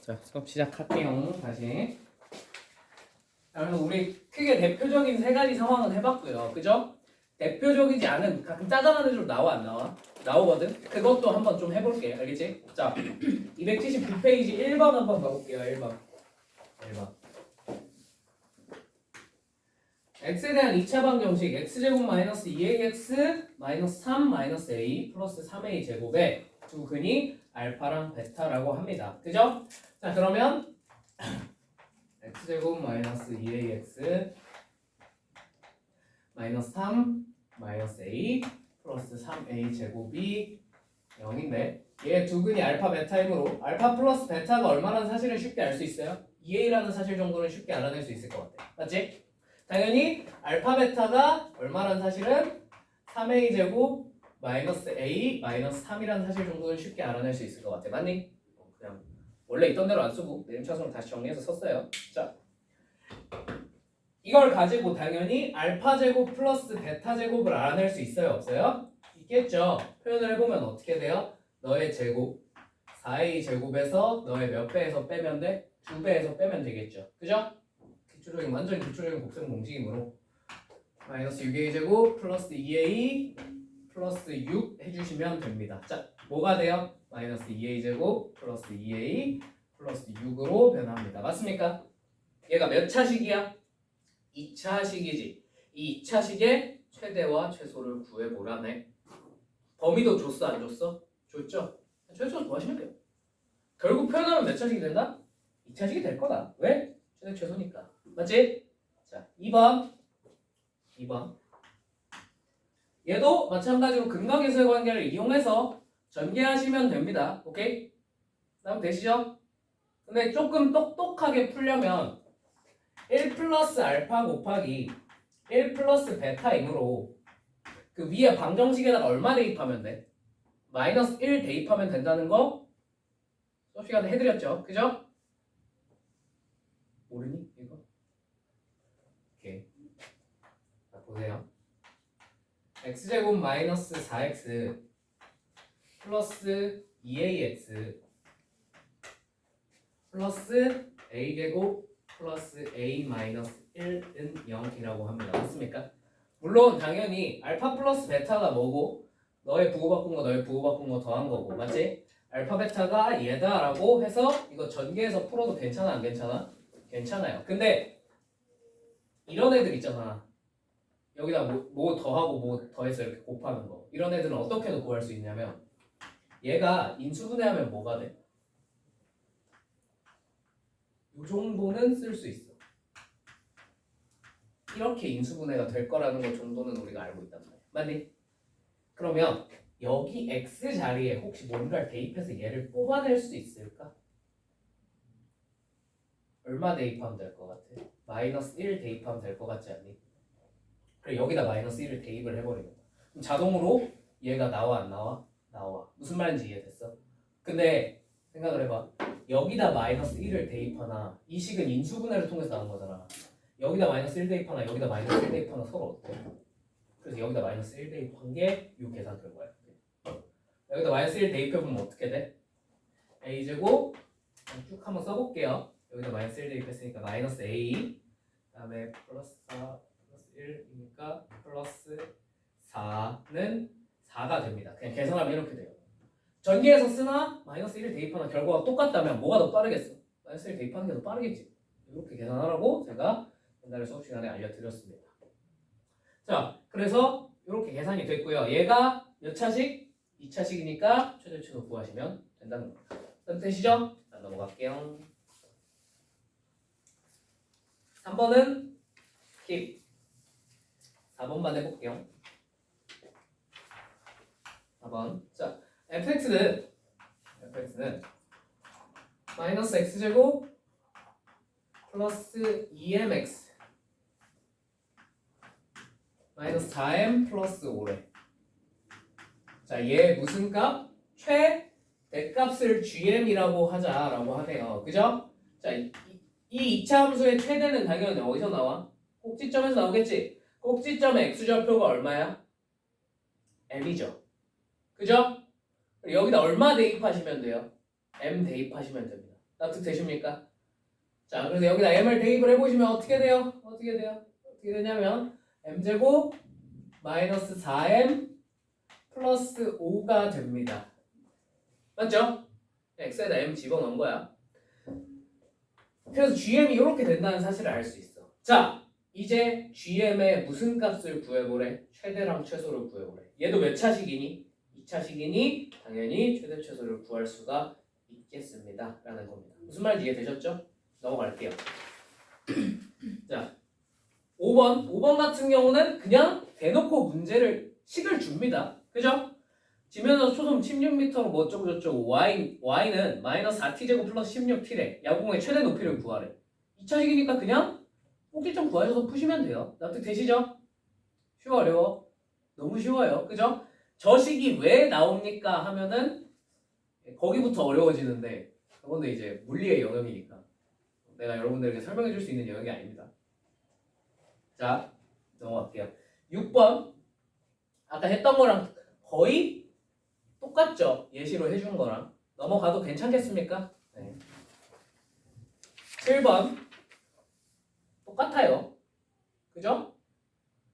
자, 수업 시작할게요. 다시. 그러면 우리 크게 대표적인 세 가지 상황은 해봤고요. 그죠? 대표적이지 않은 가끔 짜잘한 애들 나와 안 나와? 나오거든? 그것도 한번 좀 해볼게. 알겠지? 자, 279페이지 1번 한번 가볼게요. 1번. x에 대한 2차 방정식 x제곱 마이너스 2ax 마이너스 3 마이너스 a 플러스 3a 제곱에 두 근이 알파랑 베타라고 합니다. 그죠? 자, 그러면 x제곱 마이너스 2ax 마이너스 3 마이너스 a 플러스 3a 제곱이 0인데 얘 두 근이 알파 베타이므로 알파 플러스 베타가 얼마라는 사실은 쉽게 알 수 있어요. 2a라는 사실 정도는 쉽게 알아낼 수 있을 것 같아. 맞지? 당연히 알파 베타가 얼마라는 사실은 3a 제곱 마이너스 a 마이너스 3이라는 사실 정도는 쉽게 알아낼 수 있을 것 같아. 맞니? 그냥 원래 있던 대로 안 쓰고 내림차순으로 다시 정리해서 썼어요. 자, 이걸 가지고 당연히 알파 제곱 플러스 베타 제곱을 알아낼 수 있어요? 없어요? 있겠죠. 표현을 해보면 어떻게 돼요? 너의 제곱 4a 제곱에서 너의 몇 배에서 빼면 돼? 2배에서 빼면 되겠죠. 그죠? 기초적인 완전 기초적인 곱셈 공식이므로 마이너스 6a 제곱 플러스 2a 플러스 6 해주시면 됩니다. 자, 뭐가 돼요? 마이너스 2a 제곱 플러스 2a 플러스 6으로 변합니다. 맞습니까? 얘가 몇 차식이야? 2차식이지. 이 2차식의 최대와 최소를 구해보라네. 범위도 줬어 안 줬어? 줬죠? 최소 구하시면 돼요. 결국 표현하면 몇 차식이 된다? 2차식이 될 거다. 왜? 최대 최소니까. 맞지? 자, 2번. 얘도 마찬가지로 근각에서의 관계를 이용해서 전개하시면 됩니다. 오케이? 다음 되시죠? 근데 조금 똑똑하게 풀려면 1 플러스 알파 곱하기 1 플러스 베타이므로 그 위에 방정식에다가 얼마 대입하면 돼? 마이너스 1 대입하면 된다는 거 수업 시간에 해드렸죠? 그죠? 모르니? 이거? 오케이. 자, 보세요. x제곱 마이너스 4x 플러스 2ax 플러스 a제곱 플러스 a 마이너스 1은 0이라고 합니다. 맞습니까? 물론 당연히 알파 플러스 베타가 뭐고 너의 부호바꾼 거 너의 부호바꾼 거 더한 거고 맞지? 알파 베타가 얘다라고 해서 이거 전개해서 풀어도 괜찮아 안 괜찮아? 괜찮아요. 근데 이런 애들 있잖아. 여기다 뭐 더하고 뭐 더해서 이렇게 곱하는 거. 이런 애들은 어떻게도 구할 수 있냐면 얘가 인수분해하면 뭐가 돼? 이 정도는 쓸 수 있어. 이렇게 인수분해가 될 거라는 것 정도는 우리가 알고 있단 말이야. 맞니? 그러면 여기 x 자리에 혹시 뭔가를 대입해서 얘를 뽑아낼 수 있을까? 얼마 대입하면 될 것 같아? 마이너스 1 대입하면 될 것 같지 않니? 그래 여기다 마이너스 1을 대입을 해버리는 거야. 그럼 자동으로 얘가 나와 안 나와? 나와. 무슨 말인지 이해됐어? 근데 생각을 해봐. 여기다 마이너스 1을 대입하나 이 식은 인수분해를 통해서 나온 거잖아. 여기다 마이너스 1 대입하나 여기다 마이너스 1 대입하나 서로 어때? 그래서 여기다 마이너스 1 대입한 게 이 계산 결과야. 여기다 마이너스 1 대입해보면 어떻게 돼? a제곱 쭉 한번 써볼게요. 여기다 마이너스 1 대입했으니까 마이너스 a 그 다음에 플러스 4 플러스 1이니까 플러스 4는 4가 됩니다. 그냥 계산하면 이렇게 돼요. 전개해서 쓰나 마이너스 1을 대입하나 결과가 똑같다면 뭐가 더 빠르겠어? 마이너스 1 대입하는 게 더 빠르겠지. 이렇게 계산하라고 제가 옛날에 수업 시간에 알려드렸습니다. 자, 그래서 이렇게 계산이 됐고요. 얘가 몇 차식? 2차식이니까 최대 최소 구하시면 된다는 겁니다. 되시죠? 자, 넘어갈게요. 3번은 킵. 4번만 해볼게요. 4번. 자, fx는 마이너스 x제곱 플러스 2mx 마이너스 4m 플러스 5래. 자, 얘 무슨 값? 최대값을 gm이라고 하자라고 하네요. 그죠? 자, 이 2차 함수의 최대는 당연히 어디서 나와? 꼭지점에서 나오겠지? 꼭지점의 x좌표가 얼마야? m이죠. 그죠? 여기다 얼마 대입하시면 돼요? m 대입하시면 됩니다. 납득되십니까? 자, 그래서 여기다 m을 대입을 해보시면 어떻게 돼요? 어떻게 되냐면 m제곱 마이너스 4m 플러스 5가 됩니다. 맞죠? x에다 m 집어넣은 거야. 그래서 gm이 이렇게 된다는 사실을 알 수 있어. 자, 이제 gm의 무슨 값을 구해보래? 최대랑 최소를 구해보래. 얘도 몇 차식이니? 2차식이니 당연히 최대 최소를 구할 수가 있겠습니다. 라는 겁니다. 무슨 말인지 이해되셨죠? 넘어갈게요. 자, 5번 같은 경우는 그냥 대놓고 문제를 식을 줍니다. 그죠? 지면에서 초속 16m로 뭐 어쩌고저쩌고 y는 마이너스 4t제곱 플러스 16t래. 야구공의 최대 높이를 구하래. 2차식이니까 그냥 꼭지점 구하셔서 푸시면 돼요. 납득되시죠? 쉬워 어려워? 너무 쉬워요. 그죠? 저 식이 왜 나옵니까? 하면은 거기부터 어려워지는데 그건데 이제 물리의 영역이니까 내가 여러분들에게 설명해 줄 수 있는 영역이 아닙니다. 자, 넘어갈게요. 6번 아까 했던 거랑 거의 똑같죠? 예시로 해준 거랑 넘어가도 괜찮겠습니까? 네. 7번 똑같아요. 그죠?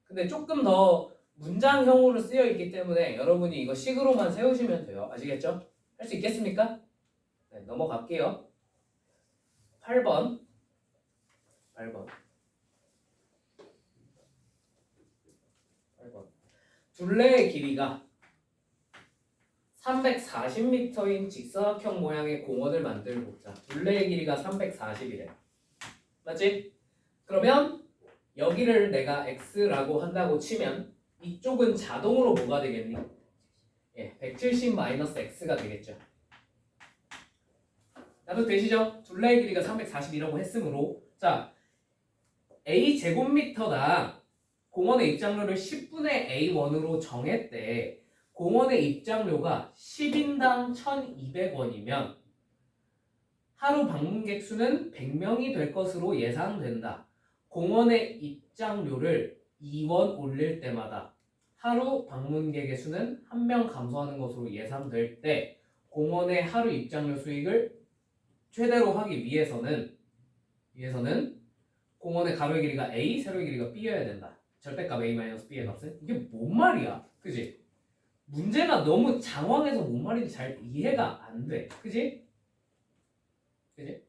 근데 조금 더 문장형으로 쓰여 있기 때문에 여러분이 이거 식으로만 세우시면 돼요. 아시겠죠? 할 수 있겠습니까? 네, 넘어갈게요. 8번 둘레의 길이가 340m인 직사각형 모양의 공원을 만들고 보자. 둘레의 길이가 340이래. 맞지? 그러면 여기를 내가 x라고 한다고 치면 이쪽은 자동으로 뭐가 되겠니? 예, 170-x가 되겠죠. 나도 되시죠? 둘레의 길이가 340이라고 했으므로 자, a제곱미터당 공원의 입장료를 10분의 a1으로 정했대. 공원의 입장료가 10인당 1,200원이면 하루 방문객 수는 100명이 될 것으로 예상된다. 공원의 입장료를 2원 올릴 때마다 하루 방문객의 수는 1명 감소하는 것으로 예상될 때 공원의 하루 입장료 수익을 최대로 하기 위해서는 공원의 가로의 길이가 a, 세로의 길이가 b여야 된다. 절대값 a-b의 값은? 이게 뭔 말이야? 그지? 문제가 너무 장황해서 뭔 말인지 잘 이해가 안 돼. 그지? 네.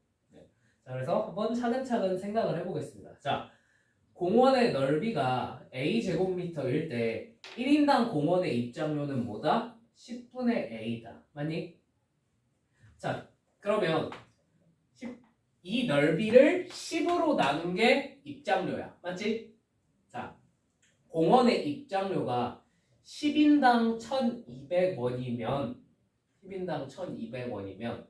자, 그래서 한번 차근차근 생각을 해보겠습니다. 자, 공원의 넓이가 a제곱미터일 때 1인당 공원의 입장료는 뭐다? 10분의 a다. 맞니? 자, 그러면 이 넓이를 10으로 나눈 게 입장료야. 맞지? 자, 공원의 입장료가 10인당 1,200원이면 10인당 1,200원이면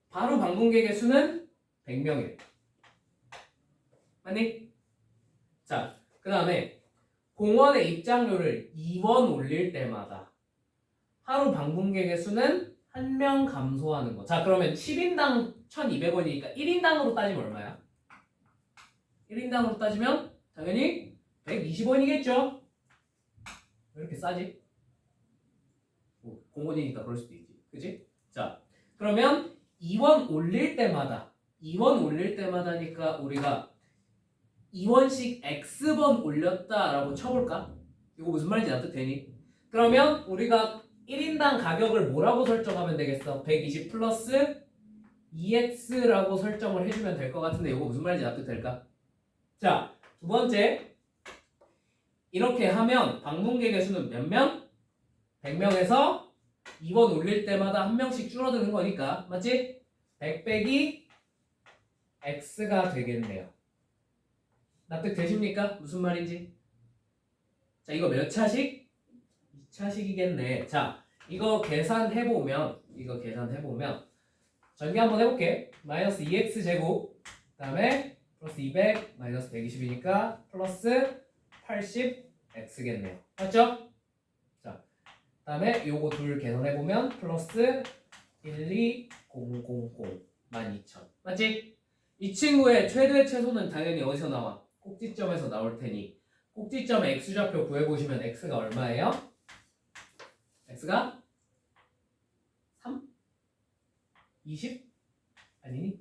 바로 방문객의 수는 100명이래. 맞니? 자, 그 다음에 공원의 입장료를 2원 올릴 때마다 하루 방문객의 수는 1명 감소하는 거. 자, 그러면 10인당 1,200원이니까 1인당으로 따지면 얼마야? 1인당으로 따지면 당연히 120원이겠죠? 왜 이렇게 싸지? 뭐, 공원이니까 그럴 수도 있지. 그치? 자, 그러면 2원 올릴 때마다니까 우리가 2원씩 x번 올렸다라고 쳐볼까? 이거 무슨 말인지 납득되니? 그러면 우리가 1인당 가격을 뭐라고 설정하면 되겠어? 120 플러스 2x라고 설정을 해주면 될 것 같은데 이거 무슨 말인지 납득될까? 자, 두 번째 이렇게 하면 방문객의 수는 몇 명? 100명에서 2원 올릴 때마다 한 명씩 줄어드는 거니까 맞지? 100 빼기 x가 되겠네요. 납득되십니까? 무슨 말인지? 자, 이거 몇 차식? 2차식이겠네. 자, 이거 계산해보면 전개 한번 해볼게. 마이너스 2x 제곱 그 다음에 플러스 200 마이너스 120이니까 플러스 80x겠네요. 맞죠? 자, 그 다음에 요거 둘 계산해보면 플러스 12000 12,000 맞지? 이 친구의 최대 최소는 당연히 어디서 나와? 꼭지점에서 나올 테니 꼭지점의 x좌표 구해보시면 x가 얼마예요? x가 3? 20? 아니니?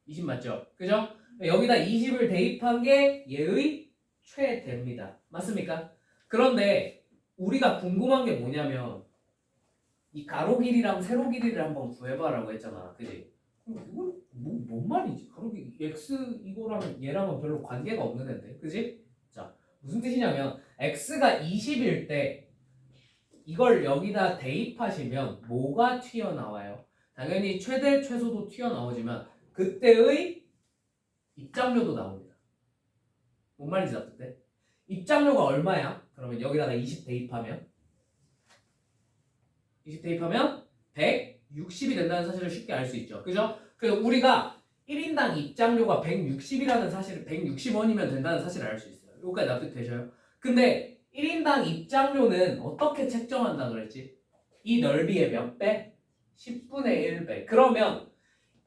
20 맞죠? 그죠? 여기다 20을 대입한 게 얘의 최대입니다. 맞습니까? 그런데 우리가 궁금한 게 뭐냐면 이 가로 길이랑 세로 길이를 한번 구해봐라고 했잖아. 그지? 이건 뭔 말이지? 가로 길이 x 이거랑 얘랑은 별로 관계가 없는 애인데. 그지? 자, 무슨 뜻이냐면 x가 20일 때 이걸 여기다 대입하시면 뭐가 튀어나와요? 당연히 최대 최소도 튀어나오지만 그때의 입장료도 나옵니다. 뭔 말인지 납득돼? 입장료가 얼마야? 그러면 여기다가 20 대입하면 160이 된다는 사실을 쉽게 알 수 있죠. 그죠? 그래서 우리가 1인당 입장료가 160이라는 사실을 160원이면 된다는 사실을 알 수 있어요. 여기까지 납득되셔요? 근데 1인당 입장료는 어떻게 책정한다 그랬지? 이 넓이의 몇 배? 10분의 1배. 그러면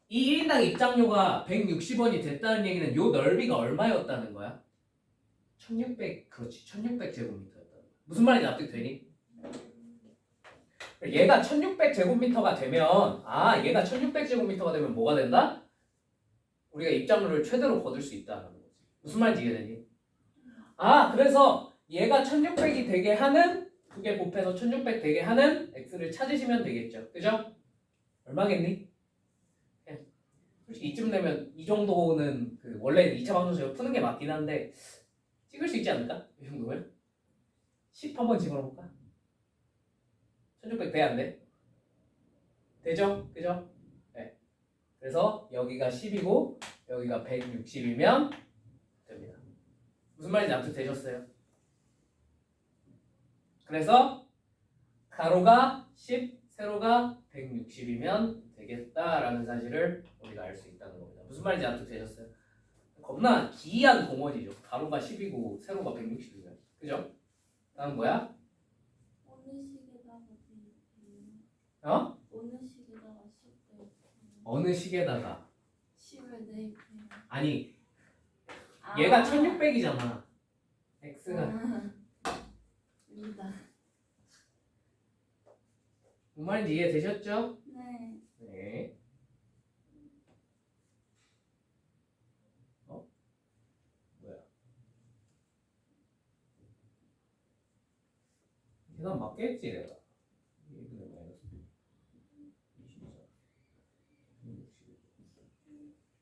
이 1인당 입장료가 160원이 됐다는 얘기는 요 넓이가 얼마였다는 거야? 1600, 그렇지. 1600제곱미터였다는 거야. 무슨 말인지 납득되니? 얘가 1600제곱미터가 되면 얘가 1600제곱미터가 되면 뭐가 된다? 우리가 입장료를 최대로 거둘 수 있다는 거지. 무슨 말인지 이해되니? 그래서 얘가 1600이 되게 하는 두 개 곱해서 1600 되게 하는 x를 찾으시면 되겠죠. 그죠? 얼마겠니? 솔직히 이쯤 되면 이 정도는 원래 2차 방정식을 푸는 게 맞긴 한데 찍을 수 있지 않을까? 이 정도면? 10 한번 집어넣을까? 1600 돼? 안 돼? 되죠? 그죠? 네. 그래서 여기가 10이고 여기가 160이면 됩니다. 무슨 말인지 납득되셨어요? 그래서 가로가 10, 세로가 160이면 되겠다라는 사실을 우리가 알 수 있다는 겁니다. 무슨 말인지 납득되셨어요? 겁나 기이한 공원이죠. 가로가 10이고 세로가 160이면. 그죠? 다음 뭐야? 어느 식에다가 어느 식에다가 10을 대입해요. 아니 얘가 1600이잖아. x가 입니다. 뭔 말인지 이해되셨죠? 네. 네. 뭐야? 계산 맞겠지 내가. 2분의 마이너스 24.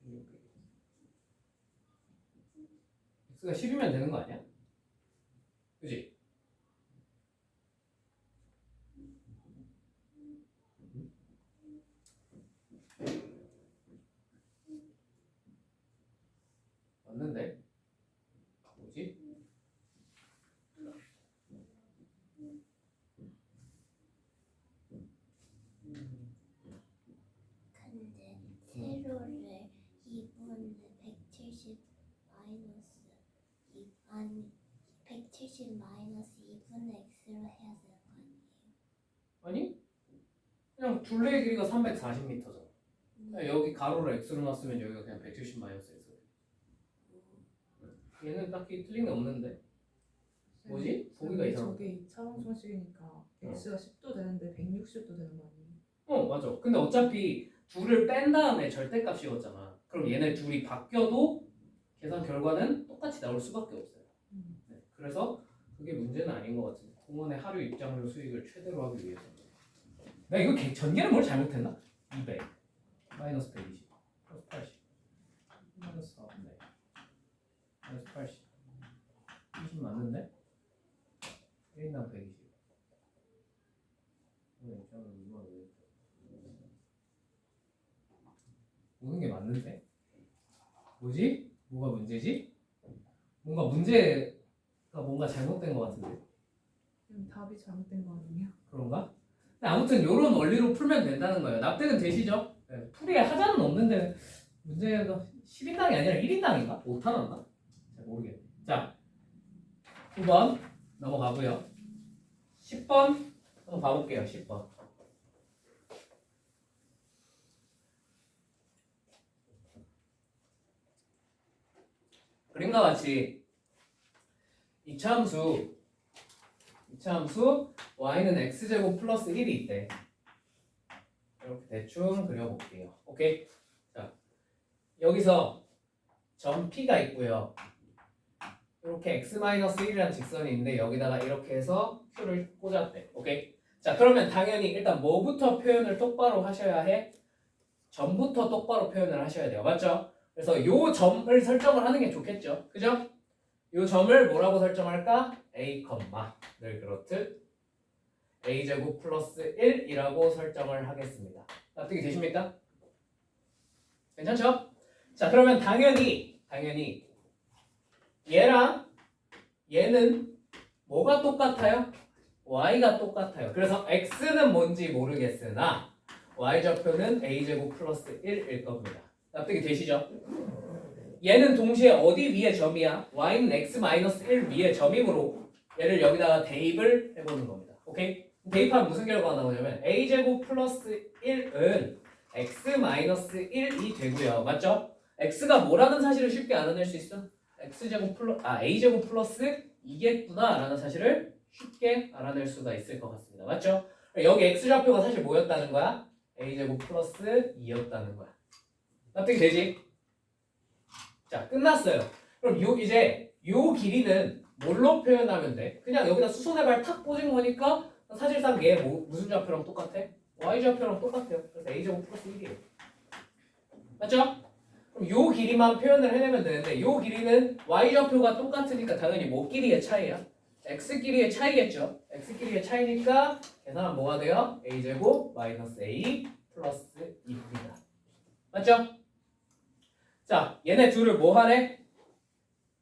600. x가 10이면 되는 거 아니야? 그지? 맞는데? 뭐지? 근데 세로를 2분의 170 마이너스 2 아니 170 마이너스 2분의 x로 해야 되는 거 아니에요? 아니? 그냥 둘레의 길이가 340m잖아. 여기 가로로 x로 놨으면 여기가 그냥 170 마이너스 x. 얘는 딱히 틀린 게 없는데. 뭐지? 보기가 이상하다. 저게 2차 방정식이니까 x가 10도 되는데 160도 되는 거 아니에요? 맞아. 근데 어차피 둘을 뺀 다음에 절대값이었잖아. 그럼 얘네 둘이 바뀌어도 계산 결과는 똑같이 나올 수밖에 없어요. 네, 그래서 그게 문제는 아닌 것 같은데. 공원의 하루 입장료 수익을 최대로 하기 위해서. 내가 이거 전개를 뭘 잘못했나? 200 마이너스 120 플러스 80 마이너스 4 네. 마이너스 80 20 맞는데? 1인당 120 오는 게 맞는데? 뭐지? 뭐가 문제지? 뭔가 잘못된 것 같은데. 그럼 답이 잘못된 거 아니에요? 그런가? 근데 아무튼 이런 원리로 풀면 된다는 거예요. 납득은 되시죠? 네, 풀이에 하자는 없는데 문제가 10인당이 아니라 1인당인가? 오타난가? 잘 모르겠네. 자, 9번 넘어가고요. 10번 한번 봐볼게요. 10번. 그림과 같이 이차함수 y는 x제곱 플러스 1이 있대. 이렇게 대충 그려볼게요. 오케이? 자, 여기서 점 P가 있고요. 이렇게 x-1이라는 직선이 있는데 여기다가 이렇게 해서 Q를 꽂았대. 오케이? 자, 그러면 당연히 일단 뭐부터 표현을 똑바로 하셔야 해? 점부터 똑바로 표현을 하셔야 돼요. 맞죠? 그래서 요 점을 설정을 하는 게 좋겠죠. 그죠? 요 점을 뭐라고 설정할까? a, 늘 그렇듯 a제곱 플러스 1이라고 설정을 하겠습니다. 납득이 되십니까? 괜찮죠? 자, 그러면 당연히 얘랑 얘는 뭐가 똑같아요? y가 똑같아요. 그래서 x는 뭔지 모르겠으나 y좌표는 a제곱 플러스 1일 겁니다. 납득이 되시죠? 얘는 동시에 어디 위에 점이야? y는 x-1 위에 점이므로 얘를 여기다가 대입을 해보는 겁니다. 오케이? 대입하면 무슨 결과가 나오냐면 a제곱 플러스 1은 x-1이 되고요. 맞죠? x가 뭐라는 사실을 쉽게 알아낼 수 있어? a제곱 플러스 2겠구나 라는 사실을 쉽게 알아낼 수가 있을 것 같습니다. 맞죠? 여기 x좌표가 사실 뭐였다는 거야? a제곱 플러스 2였다는 거야. 납득이 되지? 자, 끝났어요. 그럼 이제 요 길이는 뭘로 표현하면 돼? 그냥 여기다 수선의 발 탁 꽂은 거니까 사실상 얘 무슨 좌표랑 똑같아? y좌표랑 똑같아요. 그래서 a제곱 플러스 1이에요. 맞죠? 그럼 요 길이만 표현을 해내면 되는데 요 길이는 y좌표가 똑같으니까 당연히 뭐 길이의 차이야? x 길이의 차이겠죠? x 길이의 차이니까 계산하면 뭐가 돼요? a제곱 마이너스 a 플러스 2입니다. 맞죠? 자, 얘네 둘을 뭐 하래?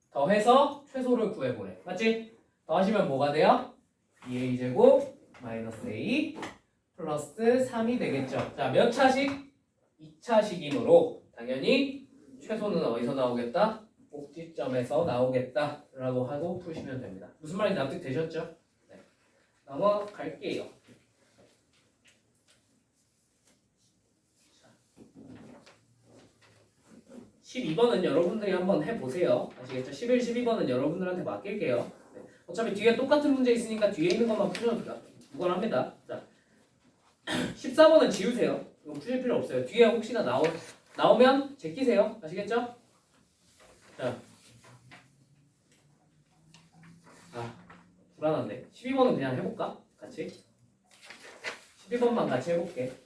더해서 최소를 구해보래. 맞지? 더하시면 뭐가 돼요? 2a제곱 마이너스 a 플러스 3이 되겠죠. 자, 몇 차식? 2차식이므로 당연히 최소는 어디서 나오겠다? 꼭지점에서 나오겠다 라고 하고 푸시면 됩니다. 무슨 말인지 납득되셨죠? 네. 넘어갈게요. 12번은 여러분들이 한번 해보세요. 아시겠죠? 11, 12번은 여러분들한테 맡길게요. 네. 어차피 뒤에 똑같은 문제 있으니까 뒤에 있는 것만 푸셔도 무관합니다. 자, 14번은 지우세요. 이거 푸실 필요 없어요. 뒤에 혹시나 나오면 제끼세요. 아시겠죠? 자, 불안한데. 12번은 그냥 해볼까? 같이. 12번만 같이 해볼게.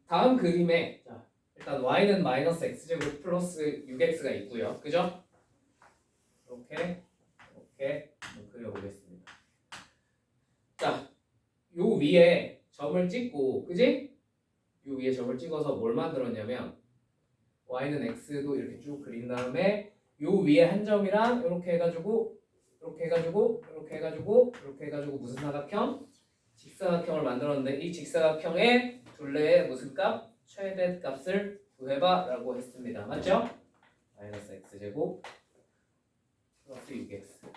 다음 그림에 자, 일단 y는 마이너스 x제곱 플러스 6x가 있고요. 그죠? 이렇게 그려보겠습니다. 자, 요 위에 점을 찍고, 그지? 요 위에 점을 찍어서 뭘 만들었냐면 y는 x도 이렇게 쭉 그린 다음에 요 위에 한 점이랑 이렇게 해가지고 무슨 사각형? 직사각형을 만들었는데 이 직사각형의 둘레의 무슨 값? 최대 값을 구해봐 라고 했습니다. 맞죠? 마이너스 x제곱 플러스 6x.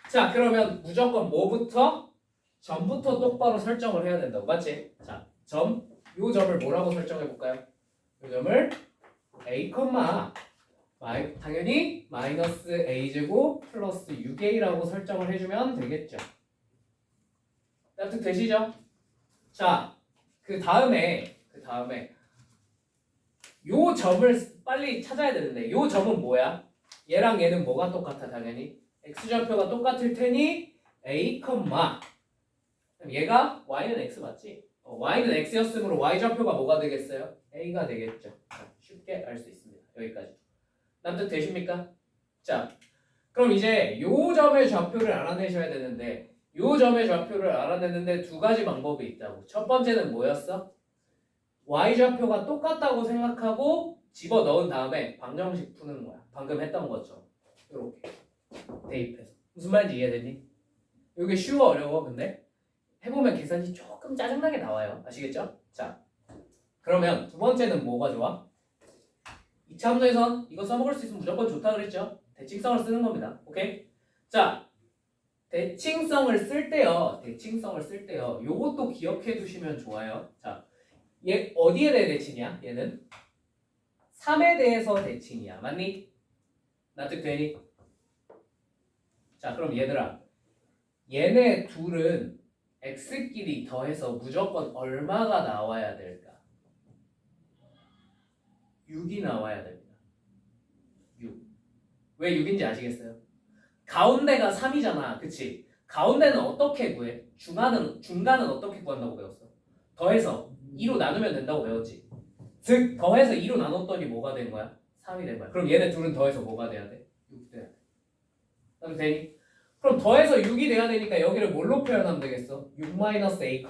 자, 그러면 무조건 뭐부터? 점부터 똑바로 설정을 해야 된다고. 맞지? 자, 요 점을 뭐라고 설정해 볼까요? 요 점을 a, 당연히 마이너스 a제곱 플러스 6a라고 설정을 해주면 되겠죠. 납득 되시죠? 자, 그 다음에 요 점을 빨리 찾아야 되는데 요 점은 뭐야? 얘랑 얘는 뭐가 똑같아? 당연히 x좌표가 똑같을 테니 a, 얘가 y는 x 맞지? y는 x였으므로 y좌표가 뭐가 되겠어요? a가 되겠죠. 자, 쉽게 알 수 있습니다. 여기까지. 납득 되십니까? 자, 그럼 이제 요 점의 좌표를 알아내셔야 되는데 요 점의 좌표를 알아내는데 두 가지 방법이 있다고. 첫 번째는 뭐였어? y좌표가 똑같다고 생각하고 집어넣은 다음에 방정식 푸는 거야. 방금 했던 것처럼 이렇게 대입해서. 무슨 말인지 이해되니? 이게 쉬워 어려워? 근데 해보면 계산이 조금 짜증나게 나와요. 아시겠죠? 자, 그러면 두 번째는 뭐가 좋아? 2차 함수에선 이거 써먹을 수 있으면 무조건 좋다 그랬죠? 대칭성을 쓰는 겁니다. 오케이? 자, 대칭성을 쓸 때요. 요것도 기억해 두시면 좋아요. 자, 얘 어디에 대해 대칭이야? 얘는 3에 대해서 대칭이야. 맞니? 납득되니? 자, 그럼 얘들아, 얘네 둘은 x끼리 더해서 무조건 얼마가 나와야 될까? 6이 나와야 됩니다. 6. 왜 6인지 아시겠어요? 가운데가 3이잖아. 그치? 가운데는 어떻게 구해? 중간은 어떻게 구한다고 배웠어? 더해서 2로 나누면 된다고 배웠지. 즉 더해서 2로 나눴더니 뭐가 된 거야? 3이 된 거야. 그럼 얘네 둘은 더해서 뭐가 돼야 돼? 6 돼야 돼. 그럼 되니? 그럼 더해서 6이 돼야 되니까 여기를 뭘로 표현하면 되겠어? 6-a,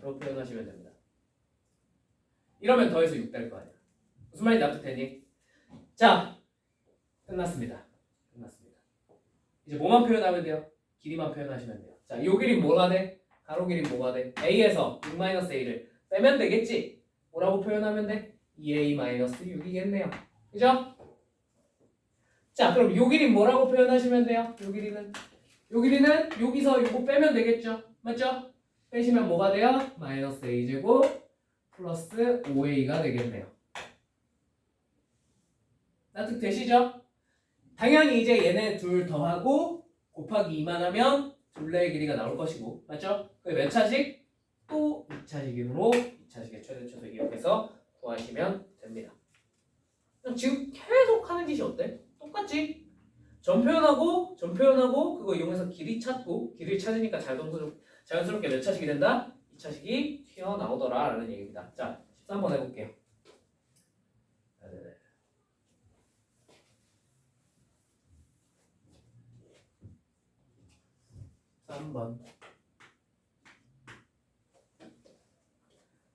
로 표현하시면 됩니다. 이러면 더해서 6 될 거 아니야. 무슨 말인지 납득되니? 자, 끝났습니다. 이제 뭐만 표현하면 돼요? 길이만 표현하시면 돼요. 자, 요 길이 뭐가 돼? 가로 길이 뭐가 돼? a에서 6-a를 빼면 되겠지? 뭐라고 표현하면 돼? 2a-6이겠네요. 그죠? 자, 그럼 요 길이 뭐라고 표현하시면 돼요? 요 길이는 여기서 요거 빼면 되겠죠? 맞죠? 빼시면 뭐가 돼요? -a제곱 플러스 5a가 되겠네요. 납득되시죠? 당연히 이제 얘네 둘 더하고 곱하기 2만 하면 둘레의 길이가 나올 것이고, 맞죠? 그게 몇 차식? 또 2차식으로 2차식의 최대 최소 기억해서 구하시면 됩니다. 그럼 지금 계속 하는 짓이 어때? 똑같지? 점 표현하고 그거 이용해서 길이 찾고, 길이를 찾으니까 자연스럽게 몇 차식이 된다? 2차식이 튀어나오더라 라는 얘기입니다. 자, 13번 해볼게요. 3번.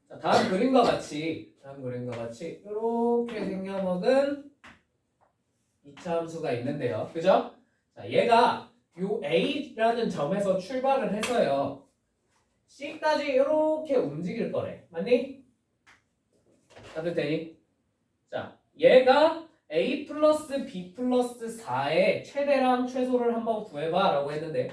자, 다음 그림과 같이 이렇게 생겨먹은 2차 함수가 있는데요. 그죠? 자, 얘가 요 A라는 점에서 출발을 해서요. C까지 이렇게 움직일 거래. 맞니? 다들 되니? 자, 얘가 A 플러스 B 플러스 4의 최대랑 최소를 한번 구해봐 라고 했는데,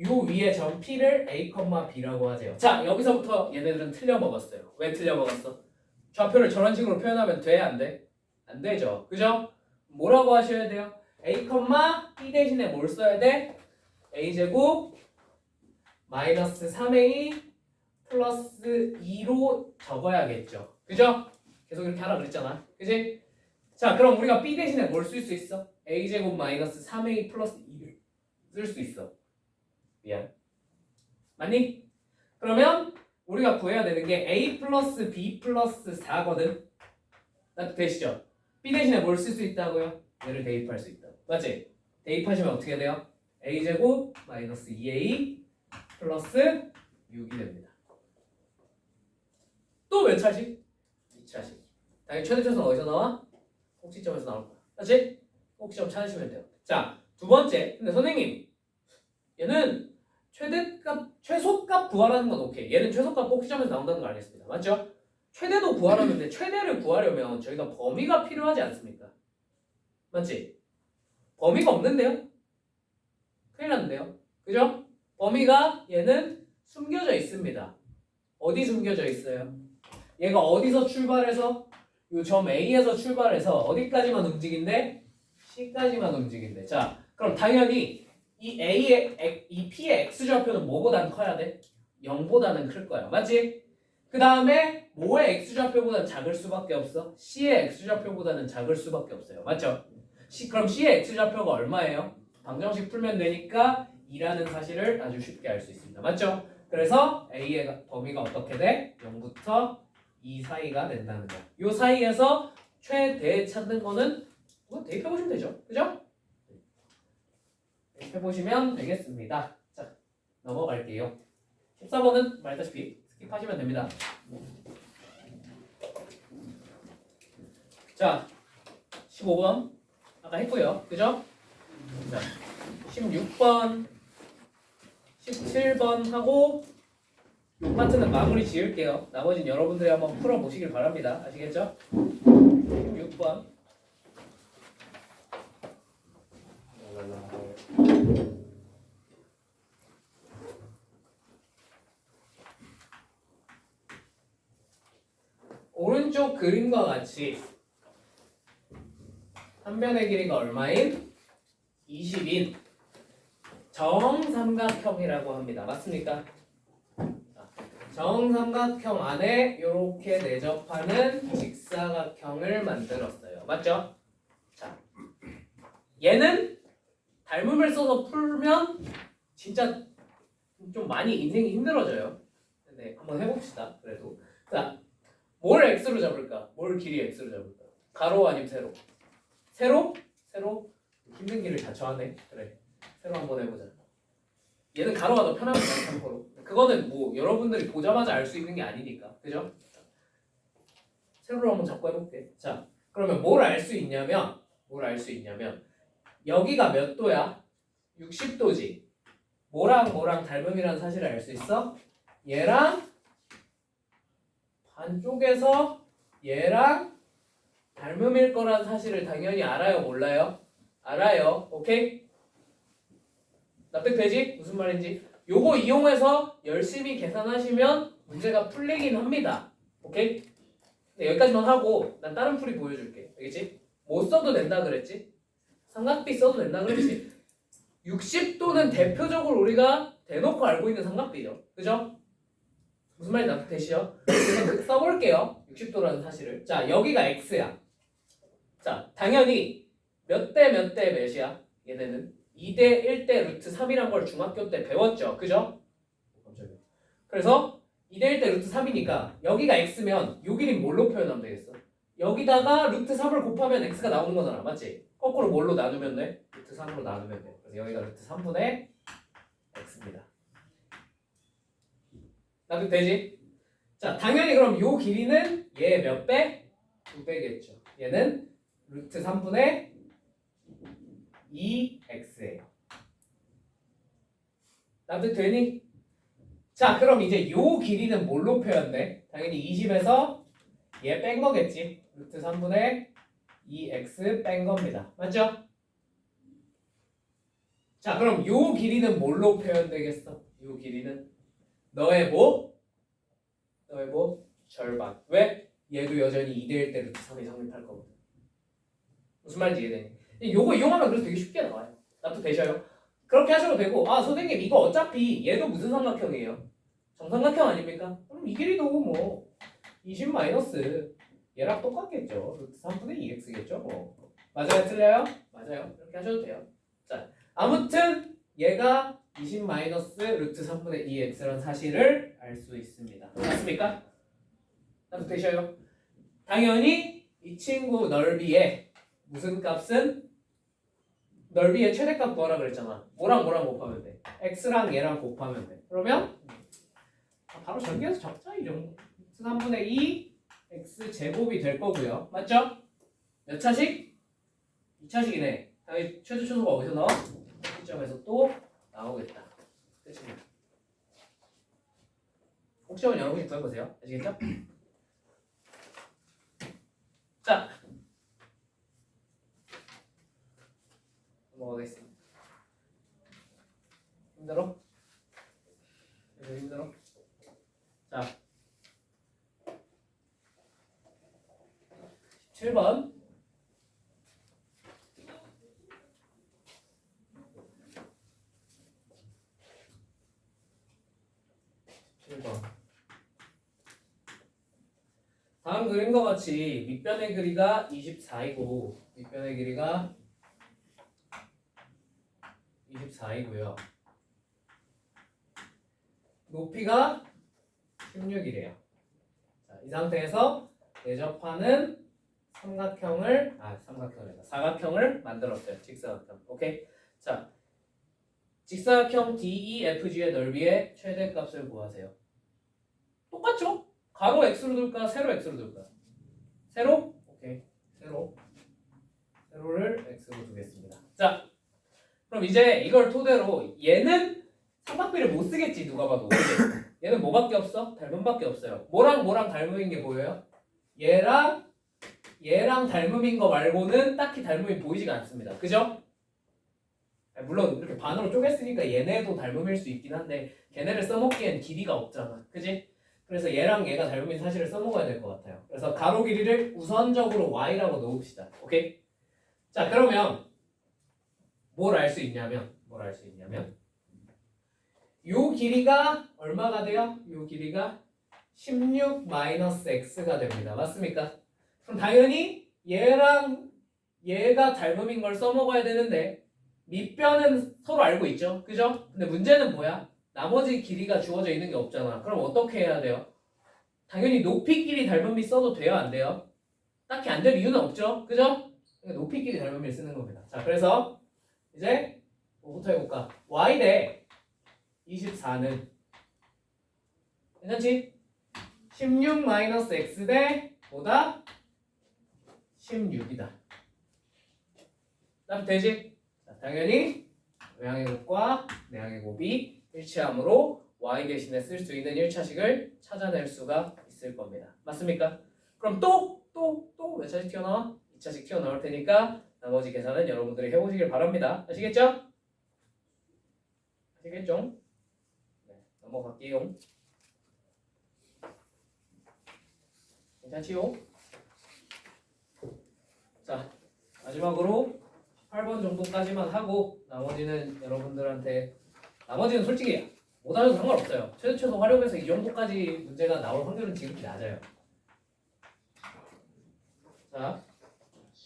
요 위에 점 P를 A, B라고 하세요. 자, 여기서부터 얘네들은 틀려먹었어요. 왜 틀려먹었어? 좌표를 저런 식으로 표현하면 돼? 안 돼? 안 되죠. 그죠? 뭐라고 하셔야 돼요? A, B 대신에 뭘 써야 돼? A제곱 마이너스 3A 플러스 2로 적어야겠죠. 그죠? 계속 이렇게 하라 그랬잖아. 그지? 자, 그럼 우리가 B 대신에 뭘 쓸 수 있어? A제곱 마이너스 3A 플러스 2를 쓸 수 있어. 미안. 맞니? 그러면 우리가 구해야 되는 게 A 플러스 B 플러스 4거든. 되시죠? B 대신에 뭘 쓸 수 있다고요? 얘를 대입할 수 있다. 맞지? 대입하시면 어떻게 돼요? A제곱 마이너스 2A 플러스 6이 됩니다. 또 몇 차식? 2차식. 당연히 최대 최소는 어디서 나와? 꼭지점에서 나올 거야. 맞지? 꼭지점 찾으시면 돼요. 자, 두 번째. 근데 선생님, 얘는 최소값 구하라는 건 오케이. 얘는 최소값 꼭지점에서 나온다는 거 알겠습니다. 맞죠? 최대도 구하라는데 최대를 구하려면 저희가 범위가 필요하지 않습니까? 맞지? 범위가 없는데요? 큰일 났는데요? 그죠? 범위가 얘는 숨겨져 있습니다. 어디 숨겨져 있어요? 얘가 어디서 출발해서 이 점 A에서 출발해서 어디까지만 움직인대? C까지만 움직인대. 자, 그럼 당연히 이 P의 X좌표는 뭐보다는 커야 돼? 0보다는 클 거야. 맞지? 그 다음에 뭐의 X좌표보다는 작을 수밖에 없어? C의 X좌표보다는 작을 수밖에 없어요. 맞죠? 그럼 C의 X좌표가 얼마예요? 방정식 풀면 되니까 2라는 사실을 아주 쉽게 알 수 있습니다. 맞죠? 그래서 A의 범위가 어떻게 돼? 0부터 2 사이가 된다는 거야. 이 사이에서 최대 찾는 거는 대입해보시면 되죠. 그죠? 해보시면 되겠습니다. 자, 넘어갈게요. 14번은 말했다시피 스킵하시면 됩니다. 자, 15번 아까 했고요. 그죠? 자, 16번 17번 하고 이 파트는 마무리 지을게요. 나머지는 여러분들이 한번 풀어보시길 바랍니다. 아시겠죠? 16번 오른쪽 그림과 같이 한 변의 길이가 얼마인? 20인 정삼각형이라고 합니다. 맞습니까? 자, 정삼각형 안에 이렇게 내접하는 직사각형을 만들었어요. 맞죠? 자, 얘는 닮음을 써서 풀면 진짜 좀 많이 인생이 힘들어져요. 네, 한번 해봅시다. 그래도 자, 뭘 x로 잡을까? 뭘 길이 x로 잡을까? 가로 아니면 세로? 세로? 세로? 힘든 길을 다 처하네. 그래, 세로 한번 해보자. 얘는 가로가 더 편합니다. 참고로 그거는 뭐 여러분들이 보자마자 알 수 있는 게 아니니까, 그죠? 세로로 한번 잡고 해볼게. 자, 그러면 뭘 알 수 있냐면 여기가 몇 도야? 60도지. 뭐랑 닮음이라는 사실을 알 수 있어? 얘랑 반쪽에서 얘랑 닮음일 거라는 사실을 당연히 알아요, 몰라요? 알아요. 오케이? 납득되지? 무슨 말인지? 요거 이용해서 열심히 계산하시면 문제가 풀리긴 합니다. 오케이? 네, 여기까지만 하고 난 다른 풀이 보여줄게. 알겠지? 뭐 써도 된다 그랬지? 삼각비 써도 된다 그랬지? 60도는 대표적으로 우리가 대놓고 알고 있는 삼각비죠. 그죠? 무슨 말인지 납득되시죠? 그래서 써볼게요. 60도라는 사실을. 자, 여기가 x야. 자, 당연히 몇 대 몇이야? 얘네는 2대 1대 루트 3이란 걸 중학교 때 배웠죠. 그죠? 깜짝이야. 그래서 2대 1대 루트 3이니까 여기가 x면 요 길이 뭘로 표현하면 되겠어? 여기다가 루트 3을 곱하면 x가 나오는 거잖아. 맞지? 거꾸로 뭘로 나누면 돼? 루트 3으로 나누면 돼. 그래서 여기가 루트 3분의 x입니다. 납득되지? 자, 당연히 그럼 요 길이는 얘 몇 배? 2배겠죠. 얘는 루트 3분의 2x예요. 납득되니? 자, 그럼 이제 요 길이는 뭘로 표현돼? 당연히 20에서 얘 뺀 거겠지. 루트 3분의 2x 뺀 겁니다. 맞죠? 자, 그럼 요 길이는 뭘로 표현되겠어? 요 길이는 너의 뭐? 절반. 왜? 얘도 여전히 2대1 대 루트 3이 성립할 거거든. 무슨 말인지 이해되니? 요거 이용하면 그래서 되게 쉽게 나와요. 납득되셔요? 그렇게 하셔도 되고, 아 선생님 이거 어차피 얘도 무슨 삼각형이에요? 정삼각형 아닙니까? 그럼 이 길이도 뭐 20 마이너스 얘랑 똑같겠죠. 루트 3분의 2x겠죠. 뭐 맞아요? 틀려요? 맞아요. 이렇게 하셔도 돼요. 자, 아무튼 얘가 20 마이너스 루트 3분의 2x라는 사실을 알 수 있습니다. 맞습니까? 납득되셔요? 당연히 이 친구 넓이의 무슨 값은 넓이의 최대값 구하라 그랬잖아. 뭐랑 곱하면 돼? x랑 얘랑 곱하면 돼. 그러면 바로 전개해서 적자 이 정도. 3분의 2 x 제곱이 될 거고요. 맞죠? 몇 차식? 2차식이네. 당연히 최저 초소가 어디서 나와? 시점에서 또 나오겠다. 끝입니다. 혹시 한번 여러분이 구해보세요. 아시겠죠? 자, 넘어가겠습니다. 힘들어? 힘들어? 자, 17번. 다음 그림과 같이 밑변의 길이가 24이고 밑변의 길이가 24이고요. 높이가 16이래요. 자, 이 상태에서 내접하는 사각형을 만들었어요. 직사각형. 오케이. 자, 직사각형 DEFG의 넓이의 최대값을 구하세요. 똑같죠? 가로 x로 둘까? 세로 x로 둘까? 세로? 오케이. 세로를 x로 두겠습니다. 자, 그럼 이제 이걸 토대로 얘는 삼각비를 못 쓰겠지 누가 봐도. 얘는 뭐밖에 없어? 닮음밖에 없어요. 뭐랑 닮음인 게 보여요? 얘랑 닮음인 거 말고는 딱히 닮음이 보이지가 않습니다. 그죠? 물론 이렇게 반으로 쪼갰으니까 얘네도 닮음일 수 있긴 한데 걔네를 써먹기엔 길이가 없잖아. 그지? 그래서 얘랑 얘가 닮은 사실을 써먹어야 될 것 같아요. 그래서 가로 길이를 우선적으로 y라고 놓읍시다. 오케이? 자, 그러면 뭘 알 수 있냐면 요 길이가 얼마가 돼요? 요 길이가 16 마이너스 x가 됩니다. 맞습니까? 그럼 당연히 얘랑 얘가 닮음인 걸 써먹어야 되는데 밑변은 서로 알고 있죠? 그죠? 근데 문제는 뭐야? 나머지 길이가 주어져 있는 게 없잖아. 그럼 어떻게 해야 돼요? 당연히 높이 길이 닮음이 써도 돼요? 안 돼요? 딱히 안 될 이유는 없죠? 그죠? 그러니까 높이 길이 닮음을 쓰는 겁니다. 자, 그래서 이제 뭐부터 해볼까? y 대 24는 괜찮지? 16 마이너스 x 대 뭐다? 16이다. 그럼 되지? 자, 당연히 외항의 곱과 내항의 곱이 일치함으로 y 대신에 쓸 수 있는 1차식을 찾아낼 수가 있을 겁니다. 맞습니까? 그럼 또 몇 차식 튀어나와? 2차식 튀어나올 테니까 나머지 계산은 여러분들이 해보시길 바랍니다. 아시겠죠? 아시겠죠? 네, 넘어갈게요. 괜찮지요? 자, 마지막으로 8번 정도까지만 하고 나머지는 여러분들한테 나머지는 솔직히 못하셔도 상관없어요. 최소 활용해서 이 정도까지 문제가 나올 확률은 지극히 낮아요. 자,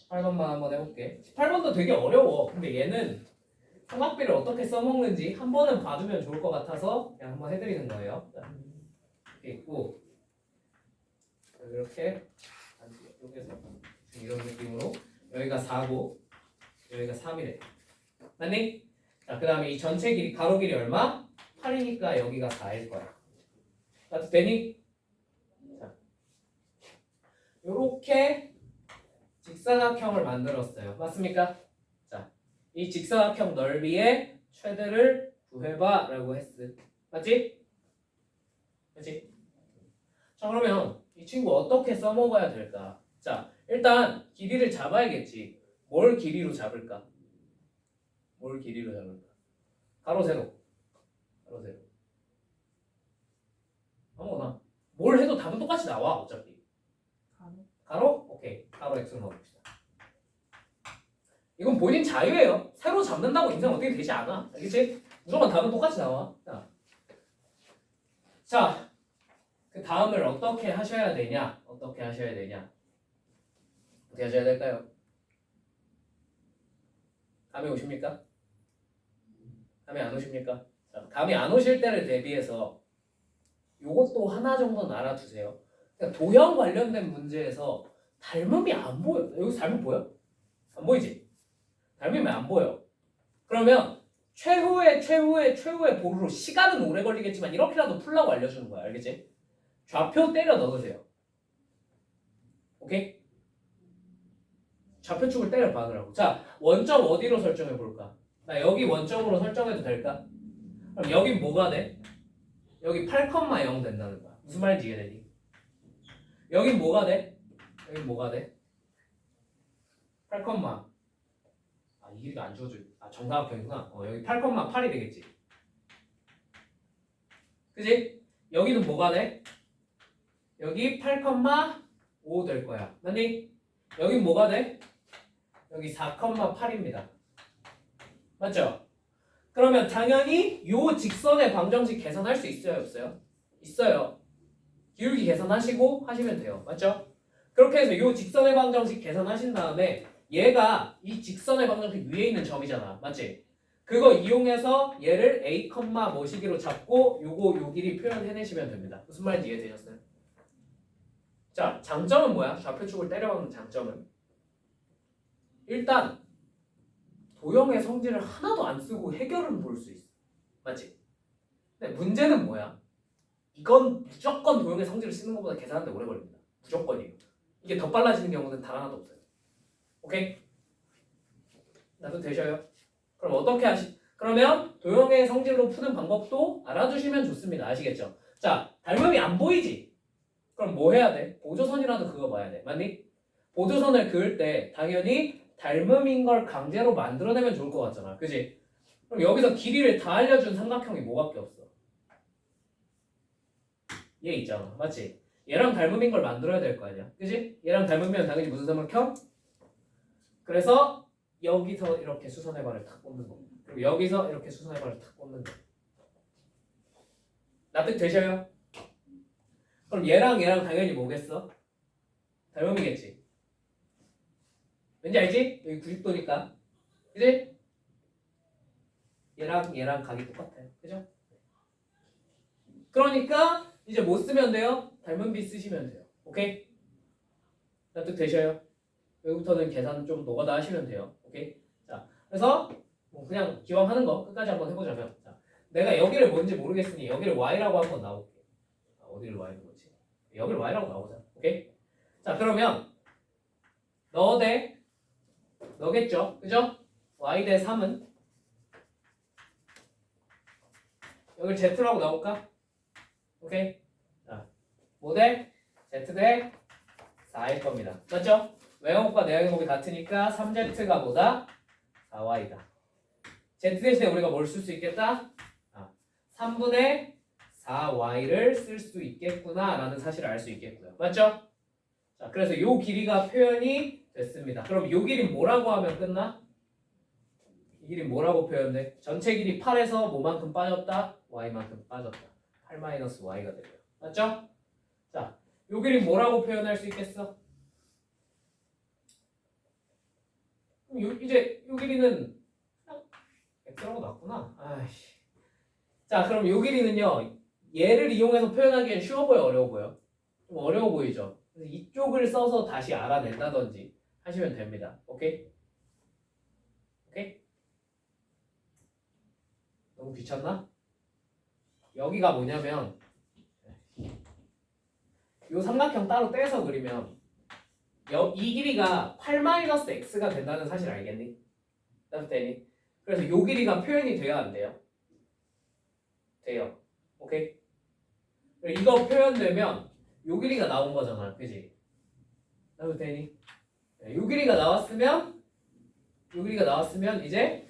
18번만 한번 해볼게. 18번도 되게 어려워. 근데 얘는 삼각비를 어떻게 써먹는지 한 번은 봐두면 좋을 것 같아서 그냥 한번 해드리는 거예요. 자, 이렇게 있고 이렇게 여기서 이런 느낌으로 여기가 4고 여기가 3이래. 맞니? 자, 그 다음에 이 전체 길이 가로 길이 얼마? 8이니까 여기가 4일 거야. 맞도 되니? 자, 요렇게 직사각형을 만들었어요. 맞습니까? 자, 이 직사각형 넓이의 최대를 구해봐 라고 했어. 맞지? 맞지? 자, 그러면 이 친구 어떻게 써먹어야 될까? 자, 일단 길이를 잡아야겠지. 뭘 길이로 잡을까? 뭘 길이로 잡을까? 가로 세로. 가로 세로. 아무거나. 뭘 해도 답은 똑같이 나와 어차피. 가로. 가로? 오케이. 가로 x로 넣어봅시다. 이건 본인 자유예요. 세로 잡는다고 인생 어떻게 되지 않아. 알겠지? 무조건 답은 똑같이 나와. 자, 그 다음을 어떻게 하셔야 되냐? 어떻게 하셔야 되냐? 어떻게 하셔야 될까요? 감이 오십니까? 감이 안 오십니까? 자, 감이 안 오실 때를 대비해서 요것도 하나 정도는 알아두세요. 그러니까 도형 관련된 문제에서 닮음이 안 보여. 여기서 닮음 보여? 안 보이지? 닮음이 안 보여. 그러면 최후의 보루로 시간은 오래 걸리겠지만 이렇게라도 풀라고 알려주는 거야. 알겠지? 좌표 때려 넣으세요. 오케이? 좌표축을 때려 박으라고. 자, 원점 어디로 설정해 볼까? 나 여기 원점으로 설정해도 될까? 그럼 여긴 뭐가 돼? 여기 8,0 된다는 거야. 무슨 말인지 이해되니? 여긴 뭐가 돼? 여긴 뭐가 돼? 8, 이 길이가 안 주어져. 정사각형이구나. 여기 8,8이 되겠지. 그지? 여기는 뭐가 돼? 여기 8,5 될 거야. 맞니? 여긴 뭐가 돼? 여기 4,8입니다. 맞죠? 그러면 당연히 요 직선의 방정식 계산할 수 있어요, 없어요? 있어요. 기울기 계산하시고 하시면 돼요. 맞죠? 그렇게 해서 요 직선의 방정식 계산하신 다음에 얘가 이 직선의 방정식 위에 있는 점이잖아. 맞지? 그거 이용해서 얘를 a, 뭐시기로 잡고 요 길이 표현해내시면 됩니다. 무슨 말인지 이해되셨어요? 자, 장점은 뭐야? 좌표축을 때려박는 장점은 일단 도형의 성질을 하나도 안 쓰고 해결은 볼 수 있어. 맞지? 근데 문제는 뭐야? 이건 무조건 도형의 성질을 쓰는 것보다 계산하는데 오래 걸립니다. 무조건이에요. 이게 더 빨라지는 경우는 단 하나도 없어요. 오케이? 나도 되셔요? 그럼 어떻게 그러면 도형의 성질로 푸는 방법도 알아두시면 좋습니다. 아시겠죠? 자, 닮음이 안 보이지? 그럼 뭐 해야 돼? 보조선이라도 그어봐야 돼. 맞니? 보조선을 그을 때 당연히 닮음인 걸 강제로 만들어내면 좋을 것 같잖아. 그지? 그럼 여기서 길이를 다 알려준 삼각형이 뭐밖에 없어? 얘 있잖아. 맞지? 얘랑 닮음인 걸 만들어야 될 거 아니야. 그지? 얘랑 닮으면 당연히 무슨 삼각형? 그래서 여기서 이렇게 수선의 발을 탁 꽂는 거. 그리고 여기서 이렇게 수선의 발을 탁 꽂는 거. 납득 되셔요? 그럼 얘랑 당연히 뭐겠어? 닮음이겠지. 왠지 알지? 여기 90도니까. 그지? 얘랑 각이 똑같아요. 그죠? 그러니까 이제 뭐 쓰면 돼요? 닮은 비 쓰시면 돼요. 오케이? 납득 되셔요? 여기부터는 계산 좀 노가다 하시면 돼요. 오케이? 자, 그래서 뭐 그냥 기왕 하는 거 끝까지 한번 해보자면, 자, 내가 여기를 뭔지 모르겠으니 여기를 y라고 한번 나올게. 어디를 y로 보지? 여기를 y라고 나오자. 오케이? 자, 그러면 너겠죠? 그죠? y 대 3은 여기를 z라고 나올까? 오케이? 자, 모델 z 대 4일 겁니다. 맞죠? 외형곱과 내형곱이 같으니까 3z가 뭐다? 4y다. z 대신에 우리가 뭘 쓸 수 있겠다? 3분의 4y를 쓸 수 있겠구나 라는 사실을 알 수 있겠고요. 맞죠? 자, 그래서 요 길이가 표현이 됐습니다. 그럼 요 길이 뭐라고 하면 끝나? 이 길이 뭐라고 표현돼? 전체 길이 8에서 뭐만큼 빠졌다? y만큼 빠졌다. 8-y가 되고요. 맞죠? 자, 요 길이 뭐라고 표현할 수 있겠어? 그럼 이제 요 길이는 x라고 나왔구나. 아이씨. 자, 그럼 요 길이는요. 얘를 이용해서 표현하기엔 쉬워 보여, 어려워 보여? 좀 어려워 보이죠? 그래서 이쪽을 써서 다시 알아낸다든지 하시면 됩니다. 오케이? 오케이? 너무 귀찮나? 여기가 뭐냐면 요 삼각형 따로 떼서 그리면 이 길이가 8-x가 된다는 사실 알겠니? 따뜻해니? 그래서 요 길이가 표현이 돼야 안 돼요? 돼요. 오케이? 이거 표현되면 요 길이가 나온 거잖아. 그지? 따뜻해니? 요 길이가 나왔으면 이제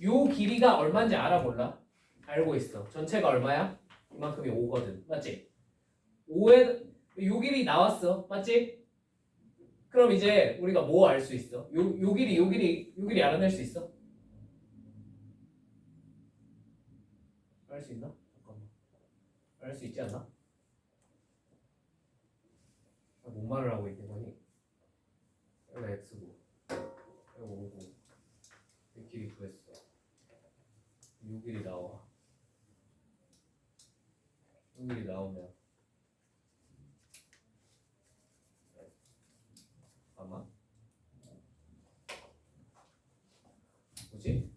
요 길이가 얼마인지 알아 몰라? 알고 있어. 전체가 얼마야? 이만큼이 5거든. 맞지? 5에 요 길이 나왔어. 맞지? 그럼 이제 우리가 뭐 알 수 있어? 요 길이 알아낼 수 있어? 알 수 있나? 잠깐만. 알 수 있지 않나? 뭔 말을 하고 있는 거니? 여기가 x고 여기 5고 이 길이 구했어. 요 길이 나와. 요 길이 나오면 잠깐만. 뭐지?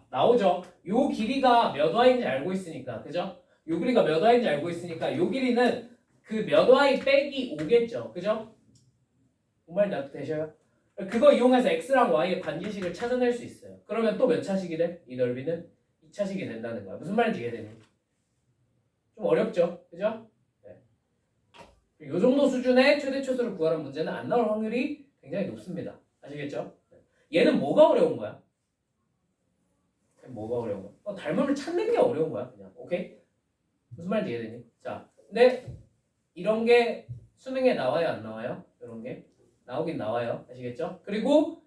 나오죠. 요 길이가 몇 y인지 알고 있으니까, 그죠? 요 길이가 몇 y인지 알고 있으니까 요 길이는 그 몇 y 빼기 5겠죠, 그죠? 정말 납득되셔요? 그거 이용해서 x랑 y의 관계식을 찾아낼 수 있어요. 그러면 또 몇 차식이 돼? 이 넓이는 2차식이 된다는 거야. 무슨 말인지 이해되니? 좀 어렵죠, 그죠? 네. 요 정도 수준의 최대 초수를 구하는 문제는 안 나올 확률이 굉장히 높습니다. 아시겠죠? 얘는 뭐가 어려운 거야? 뭐가 어려운 거야? 닮음을 찾는 게 어려운 거야, 그냥. 오케이? 무슨 말인지 이해되니? 자, 근데 이런 게 수능에 나와요, 안 나와요? 이런 게 나오긴 나와요. 아시겠죠? 그리고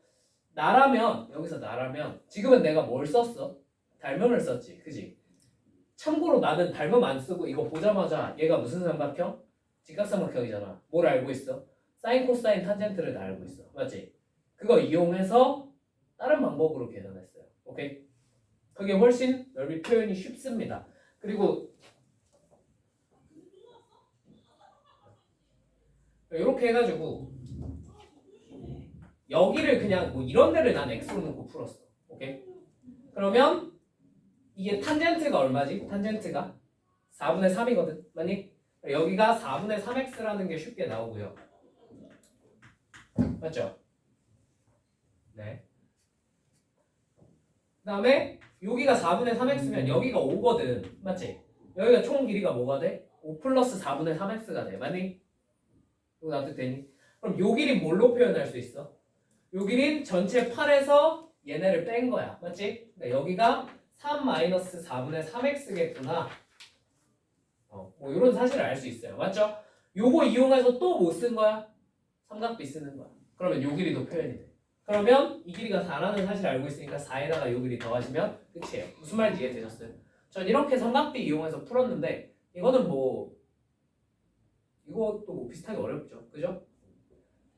여기서 나라면 지금은 내가 뭘 썼어? 닮음을 썼지, 그지? 참고로 나는 닮음 안 쓰고 이거 보자마자 얘가 무슨 삼각형? 직각삼각형이잖아. 뭘 알고 있어? 사인, 코사인, 탄젠트를 다 알고 있어. 맞지? 그거 이용해서 다른 방법으로 계산했어요. 오케이? 그게 훨씬 넓이 표현이 쉽습니다. 그리고 이렇게 해가지고 여기를 그냥 뭐 이런 데를 난 x로 놓고 풀었어. 오케이? 그러면 이게 탄젠트가 얼마지? 탄젠트가 4분의 3이거든. 맞니? 여기가 4분의 3x라는 게 쉽게 나오고요. 맞죠? 네. 그 다음에 여기가 4분의 3x면 여기가 5거든. 맞지? 여기가 총 길이가 뭐가 돼? 5 플러스 4분의 3x가 돼. 맞니? 이거 납득되니? 그럼 요 길이 뭘로 표현할 수 있어? 요 길이는 전체 8에서 얘네를 뺀 거야. 맞지? 그러니까 여기가 3-4분의 3x겠구나. 뭐 이런 사실을 알 수 있어요. 맞죠? 요거 이용해서 또 뭐 쓴 거야? 삼각비 쓰는 거야. 그러면 요 길이도 표현이 돼. 그러면 이 길이가 4라는 사실을 알고 있으니까 4에다가 요 길이 더하시면 끝이에요. 무슨 말인지 이해되셨어요? 전 이렇게 삼각비 이용해서 풀었는데 이거는 뭐 이것도 뭐 비슷하게 어렵죠. 그죠?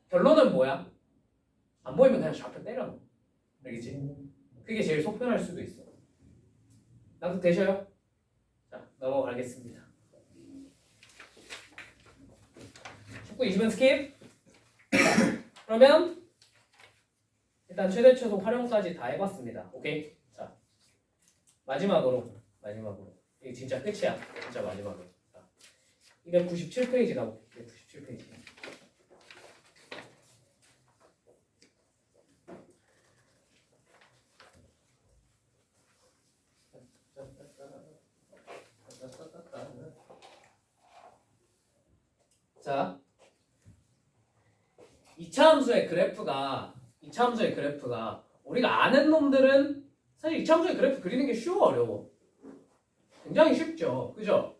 결론은 뭐야? 안 보이면 그냥 좌표 때려 넣어. 알겠지? 그게 제일 속편할 수도 있어. 납득 되셔요? 자, 넘어가겠습니다. 19, 20은 스킵. 그러면 일단 최대 최소 활용까지 다 해봤습니다. 오케이? 자, 마지막으로 이게 진짜 끝이야. 진짜 마지막으로. 자, 297페이지 가볼게. 297페이지. 자, 2차 함수의 그래프가 우리가 아는 놈들은 사실 2차 함수의 그래프 그리는 게 쉬워 어려워? 굉장히 쉽죠. 그죠?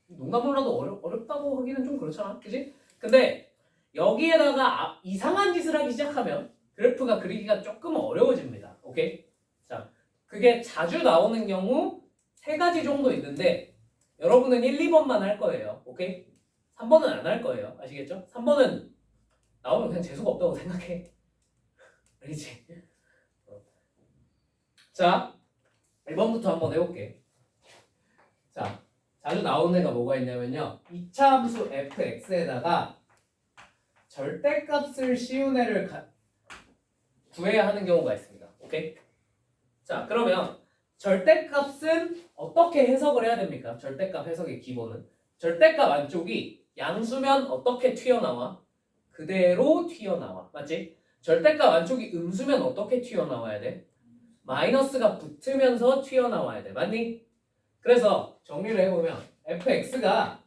농담으로라도 어렵다고 하기는 좀 그렇잖아. 그지? 근데 여기에다가 이상한 짓을 하기 시작하면 그래프가 그리기가 조금 어려워집니다. 오케이? 자, 그게 자주 나오는 경우 3가지 정도 있는데 여러분은 1, 2번만 할 거예요. 오케이? 3번은 안 할 거예요. 아시겠죠? 3번은 나오면 그냥 재수가 없다고 생각해. 알겠지? 자, 1번부터 한번 해볼게. 자, 자주 나오는 애가 뭐가 있냐면요. 2차 함수 fx에다가 절대값을 씌운 애를 구해야 하는 경우가 있습니다. 오케이? 자, 그러면 절대값은 어떻게 해석을 해야 됩니까? 절대값 해석의 기본은 절대값 안쪽이 양수면 어떻게 튀어나와? 그대로 튀어나와. 맞지? 절대값 안쪽이 음수면 어떻게 튀어나와야 돼? 마이너스가 붙으면서 튀어나와야 돼. 맞니? 그래서 정리를 해보면 fx가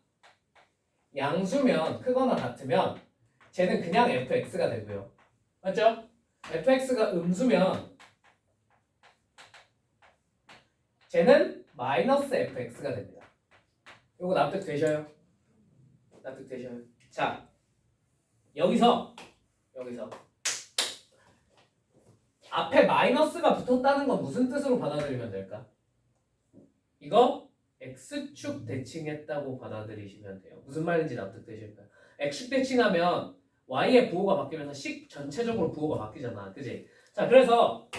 양수면 크거나 같으면 쟤는 그냥 fx가 되고요. 맞죠? fx가 음수면 쟤는 마이너스 fx가 됩니다. 요거 납득되셔요? 납득되셔요? 자, 여기서 앞에 마이너스가 붙었다는 건 무슨 뜻으로 받아들이면 될까? 이거 x축 대칭했다고 받아들이시면 돼요. 무슨 말인지 납득되실까요? x축 대칭하면 y의 부호가 바뀌면서 식 전체적으로 부호가 바뀌잖아. 그지? 자, 그래서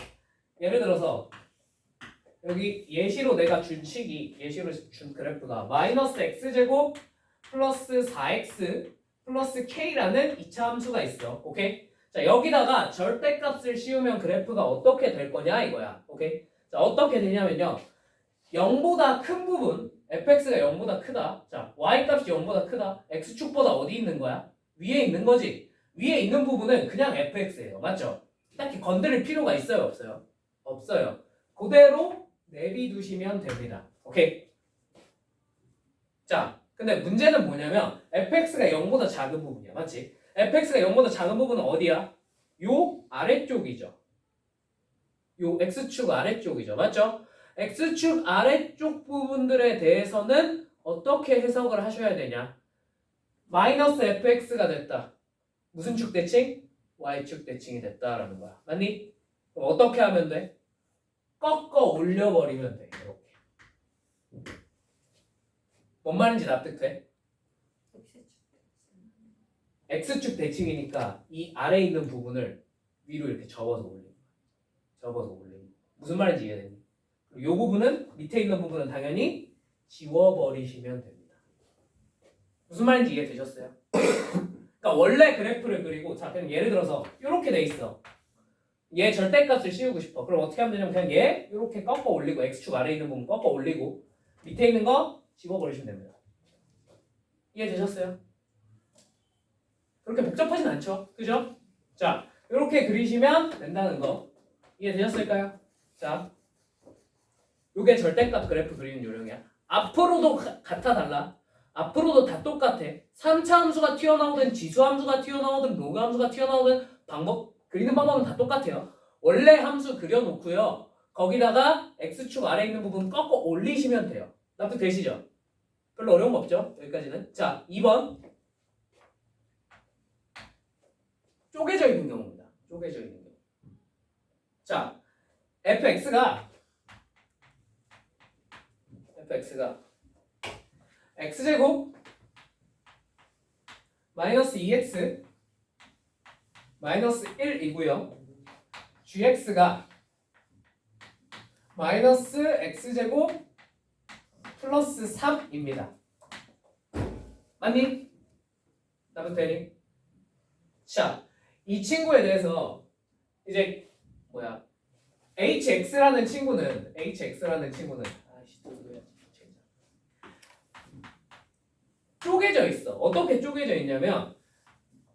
예를 들어서 여기 예시로 내가 준 식이 예시로 준 그래프가 마이너스 x제곱 플러스 4x 플러스 k라는 2차 함수가 있어. 오케이? 자, 여기다가 절대값을 씌우면 그래프가 어떻게 될 거냐 이거야. 오케이? 자, 어떻게 되냐면요. 0보다 큰 부분 fx가 0보다 크다. 자, y값이 0보다 크다. x축보다 어디 있는 거야? 위에 있는 거지. 위에 있는 부분은 그냥 fx예요. 맞죠? 딱히 건드릴 필요가 있어요? 없어요? 없어요. 그대로 내비두시면 됩니다. 오케이? 자, 근데 문제는 뭐냐면 fx가 0보다 작은 부분이야. 맞지? fx가 0보다 작은 부분은 어디야? 요 아래쪽이죠. 요 x축 아래쪽이죠. 맞죠? x축 아래쪽 부분들에 대해서는 어떻게 해석을 하셔야 되냐? 마이너스 fx가 됐다. 무슨 축 대칭? y축 대칭이 됐다라는 거야. 맞니? 그럼 어떻게 하면 돼? 꺾어 올려버리면 돼. 이렇게. 뭔 말인지 납득돼? x축 대칭이니까 이 아래에 있는 부분을 위로 이렇게 접어서 올리는 거야. 무슨 말인지 이해되니? 이 부분은 밑에 있는 부분은 당연히 지워버리시면 됩니다. 무슨 말인지 이해되셨어요? 그러니까 원래 그래프를 그리고 자 그냥 예를 들어서 이렇게 돼 있어. 얘 절대값을 씌우고 싶어. 그럼 어떻게 하면 되냐면 그냥 얘 이렇게 꺾어 올리고 x축 아래에 있는 부분 꺾어 올리고 밑에 있는 거 집어버리시면 됩니다. 이해되셨어요? 그렇게 복잡하진 않죠? 그죠? 자, 이렇게 그리시면 된다는 거 이해되셨을까요? 자, 요게 절대값 그래프 그리는 요령이야. 앞으로도 같아 달라. 앞으로도 다 똑같아. 3차 함수가 튀어나오든 지수 함수가 튀어나오든 로그 함수가 튀어나오든 그리는 방법은 다 똑같아요. 원래 함수 그려놓고요. 거기다가 x축 아래 있는 부분 꺾어 올리시면 돼요. 납득되시죠? 별로 어려운 거 없죠? 여기까지는. 자, 2번. 쪼개져 있는 경우입니다. 쪼개져 있는 경우. 자, fx가 x제곱 마이너스 2x 마이너스 1이고요. gx가 마이너스 x제곱 플러스 3입니다. 맞니? 나도 되니? 자, 이 친구에 대해서 이제 hx라는 친구는 아이씨 또 그래야지. 쪼개져 있어. 어떻게 쪼개져 있냐면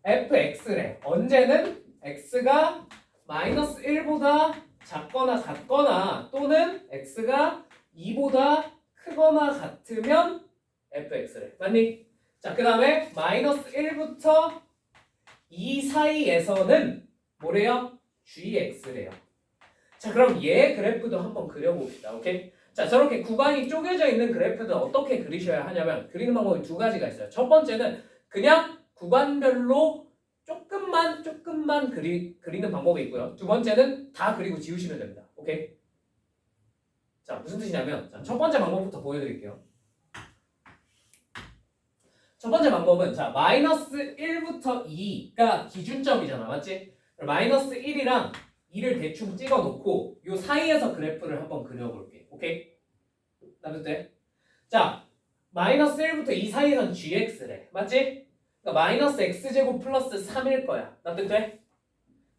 fx래. 언제는 x가 마이너스 1보다 작거나 같거나 또는 x가 2보다 크거나 같으면 fx래. 맞니? 자, 그 다음에 마이너스 1부터 2 사이에서는 뭐래요? gx래요. 자, 그럼 얘 그래프도 한번 그려봅시다. 오케이? 자, 저렇게 구간이 쪼개져 있는 그래프는 어떻게 그리셔야 하냐면 그리는 방법이 두 가지가 있어요. 첫 번째는 그냥 구간별로 조금만 그리는 방법이 있고요. 두 번째는 다 그리고 지우시면 됩니다. 오케이? 자, 무슨 뜻이냐면 자, 첫 번째 방법부터 보여드릴게요. 첫 번째 방법은 자, 마이너스 1부터 2가 기준점이잖아. 맞지? 마이너스 1이랑 2를 대충 찍어 놓고 요 사이에서 그래프를 한번 그려볼게. 오케이? 납득돼? 자, 마이너스 1부터 2 사이에선 gx래. 맞지? 그러니까 마이너스 x제곱 플러스 3일 거야. 납득돼?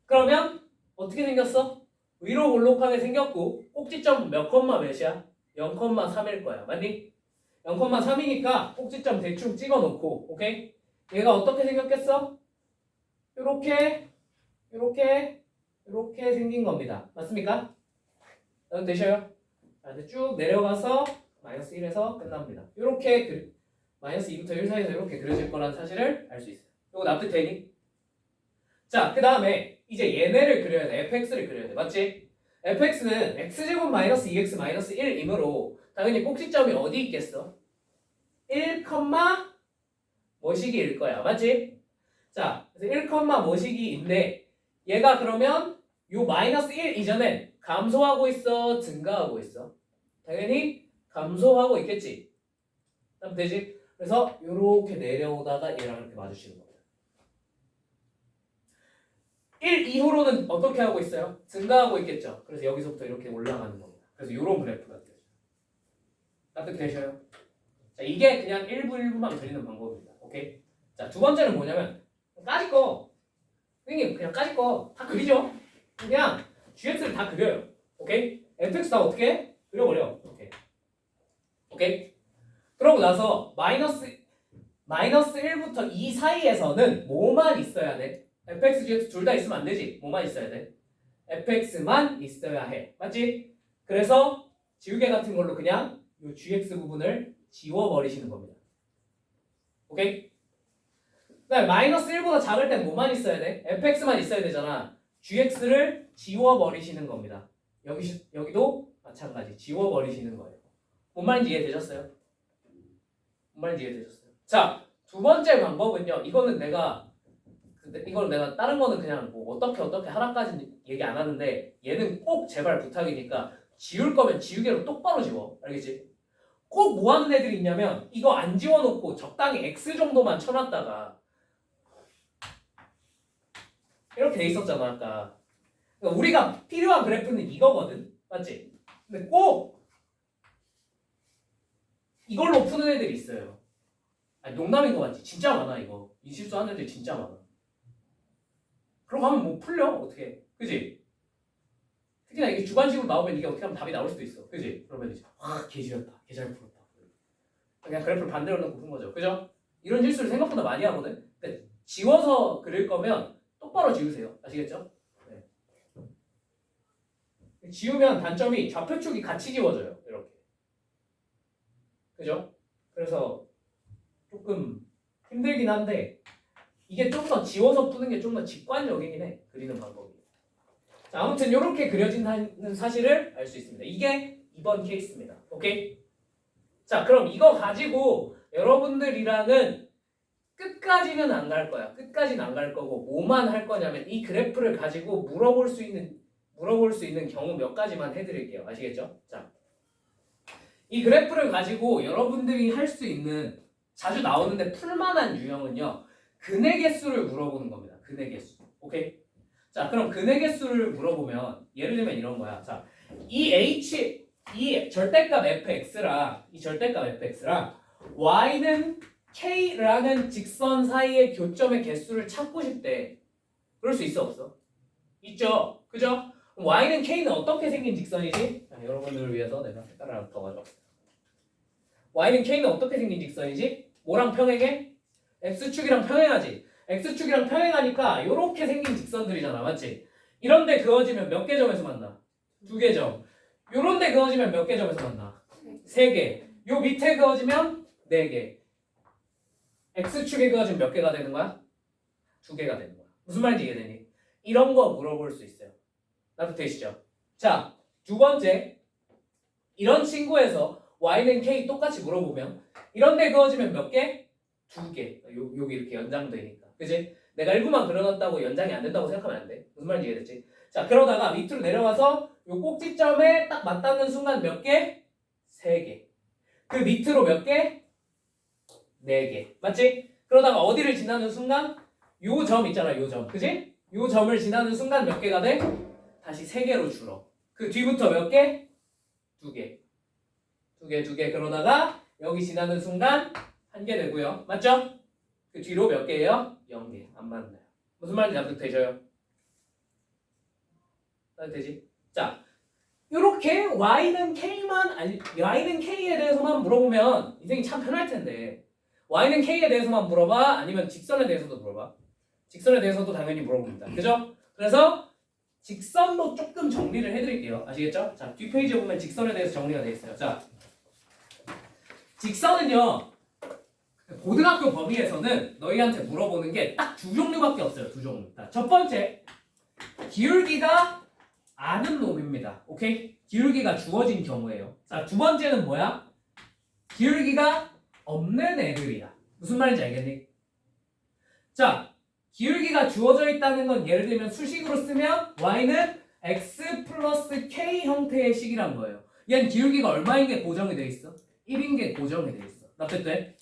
그러면 어떻게 생겼어? 위로 볼록하게 생겼고 꼭지점 몇 컴마 몇이야? 0,3일 거야. 맞니? 0,3이니까 꼭지점 대충 찍어 놓고 오케이? 얘가 어떻게 생겼겠어? 요렇게 생긴 겁니다. 맞습니까? 되셔요? 자, 이제 쭉 내려가서 마이너스 1에서 끝납니다. 요렇게 마이너스 2부터 1 사이에서 이렇게 그려질 거라는 사실을 알 수 있어요. 요거 납득되니? 자, 그 다음에 이제 얘네를 그려야 돼. fx를 그려야 돼. 맞지? fx는 x제곱 마이너스 2x 마이너스 1이므로 당연히 꼭지점이 어디 있겠어? 1, 뭐시기일 거야. 맞지? 자, 그래서 1, 뭐시기인데 얘가 그러면 요 마이너스 1 이전엔 감소하고 있어? 증가하고 있어? 당연히 감소하고 있겠지? 그럼 되지? 그래서 요렇게 내려오다가 얘랑 이렇게 마주치는 겁니다. 1 이후로는 어떻게 하고 있어요? 증가하고 있겠죠? 그래서 여기서부터 이렇게 올라가는 겁니다. 그래서 요런 그래프가 되죠. 납득되셔요? 자, 이게 그냥 일부만 그리는 방법입니다. 오케이? 자, 두 번째는 뭐냐면 까짓 거 선생님 그냥 까짓 거 다 그리죠? 그냥 gx를 다 그려요. 오케이? fx 다 어떻게 해? 그려버려. 오케이? 그러고 나서 마이너스 1부터 2 사이에서는 뭐만 있어야 돼? fx, gx 둘 다 있으면 안 되지. 뭐만 있어야 돼? fx만 있어야 해. 맞지? 그래서 지우개 같은 걸로 그냥 이 gx 부분을 지워버리시는 겁니다. 오케이? 그다음에 마이너스 1보다 작을 땐 뭐만 있어야 돼? fx만 있어야 되잖아. gx를 지워버리시는 겁니다. 여기도 마찬가지 지워버리시는 거예요. 뭔 말인지 이해되셨어요? 뭔 말인지 이해되셨어요? 자, 두 번째 방법은요. 이걸 내가 다른 거는 그냥 뭐 어떻게 하라까지는 얘기 안 하는데 얘는 꼭 제발 부탁이니까 지울 거면 지우개로 똑바로 지워. 알겠지? 꼭 뭐 하는 애들이 있냐면 이거 안 지워놓고 적당히 x 정도만 쳐놨다가 이렇게 돼 있었잖아 아까. 그러니까 우리가 필요한 그래프는 이거거든. 맞지? 근데 꼭 이걸로 푸는 애들이 있어요. 아니, 농담인 거 같지? 진짜 많아 이거. 이 실수하는 애들 진짜 많아. 그럼 하면 뭐 풀려 어떻게? 그지? 특히나 이게 주관식으로 나오면 이게 어떻게 하면 답이 나올 수도 있어. 그지? 그러면 이제 개 지렸다. 개 잘 풀었다. 그냥 그래프를 반대로 넣고 푼 거죠. 그죠? 이런 실수를 생각보다 많이 하거든. 근데 지워서 그릴 거면 똑바로 지우세요. 아시겠죠? 네. 지우면 단점이 좌표축이 같이 지워져요. 이렇게. 그죠? 그래서 조금 힘들긴 한데 이게 좀 더 지워서 푸는 게 좀 더 직관적이긴 해. 그리는 방법이. 자, 아무튼 이렇게 그려진다는 사실을 알 수 있습니다. 이게 이번 케이스입니다. 오케이? 자, 그럼 이거 가지고 여러분들이랑은 끝까지는 안 갈 거야. 끝까지는 안 갈 거고 뭐만 할 거냐면 이 그래프를 가지고 물어볼 수 있는 경우 몇 가지만 해드릴게요. 아시겠죠? 자, 이 그래프를 가지고 여러분들이 할 수 있는 자주 나오는데 풀만한 유형은요. 근의 개수를 물어보는 겁니다. 근의 개수. 오케이? 자, 그럼 근의 개수를 물어보면 예를 들면 이런 거야. 자, 이 절대값 fx랑 y는 k라는 직선 사이의 교점의 개수를 찾고 싶대. 그럴 수 있어 없어? 있죠. 그죠? 그럼 y는 k는 어떻게 생긴 직선이지? 자, 여러분들을 위해서 내가 색깔을 하나 더 가져왔어. y는 k는 어떻게 생긴 직선이지? 뭐랑 평행해? x축이랑 평행하지. x축이랑 평행하니까 이렇게 생긴 직선들이잖아. 맞지? 이런데 그어지면 몇 개 점에서 만나? 2개 점. 요런데 그어지면 몇 개 점에서 만나? 3개. 요 밑에 그어지면 4개. x축에 그어지면 몇 개가 되는 거야? 2개가 되는 거야. 무슨 말인지 이해되니? 이런 거 물어볼 수 있어요. 나도 되시죠? 자, 두 번째. 이런 친구에서 y는 k 똑같이 물어보면 이런데 그어지면 몇 개? 2개. 여기 이렇게 연장되니까. 그지? 내가 1구만 그려놨다고 연장이 안 된다고 생각하면 안 돼. 무슨 말인지 이해됐지? 자, 그러다가 밑으로 내려가서 요 꼭지점에 딱 맞닿는 순간 몇 개? 3개. 그 밑으로 몇 개? 4개. 맞지? 그러다가 어디를 지나는 순간? 요 점 있잖아, 요 점. 그지? 요 점을 지나는 순간 몇 개가 돼? 다시 3개로 줄어. 그 뒤부터 몇 개? 2개. 2개. 그러다가 여기 지나는 순간 1개 되고요. 맞죠? 그 뒤로 몇 개예요? 0개. 안 맞나요? 무슨 말인지 납득되셔요? 납득되지? 자, 요렇게 y는 k에 대해서만 물어보면 인생이 참 편할 텐데 y는 k에 대해서만 물어봐? 아니면 직선에 대해서도 물어봐? 직선에 대해서도 당연히 물어봅니다. 그죠? 그래서 직선도 조금 정리를 해드릴게요. 아시겠죠? 자, 뒷페이지에 보면 직선에 대해서 정리가 되어 있어요. 자, 직선은요 고등학교 범위에서는 너희한테 물어보는 게 딱 두 종류밖에 없어요. 두 종류. 자, 첫 번째, 기울기가 아는 놈입니다. 오케이? 기울기가 주어진 경우예요. 자, 두 번째는 뭐야? 기울기가 없는 애들이야. 무슨 말인지 알겠니? 자, 기울기가 주어져 있다는 건 예를 들면 수식으로 쓰면 y는 x 플러스 k 형태의 식이란 거예요. 얘는 기울기가 얼마인 게 고정이 돼 있어? 1인 게 고정이 돼 있어. 납득돼?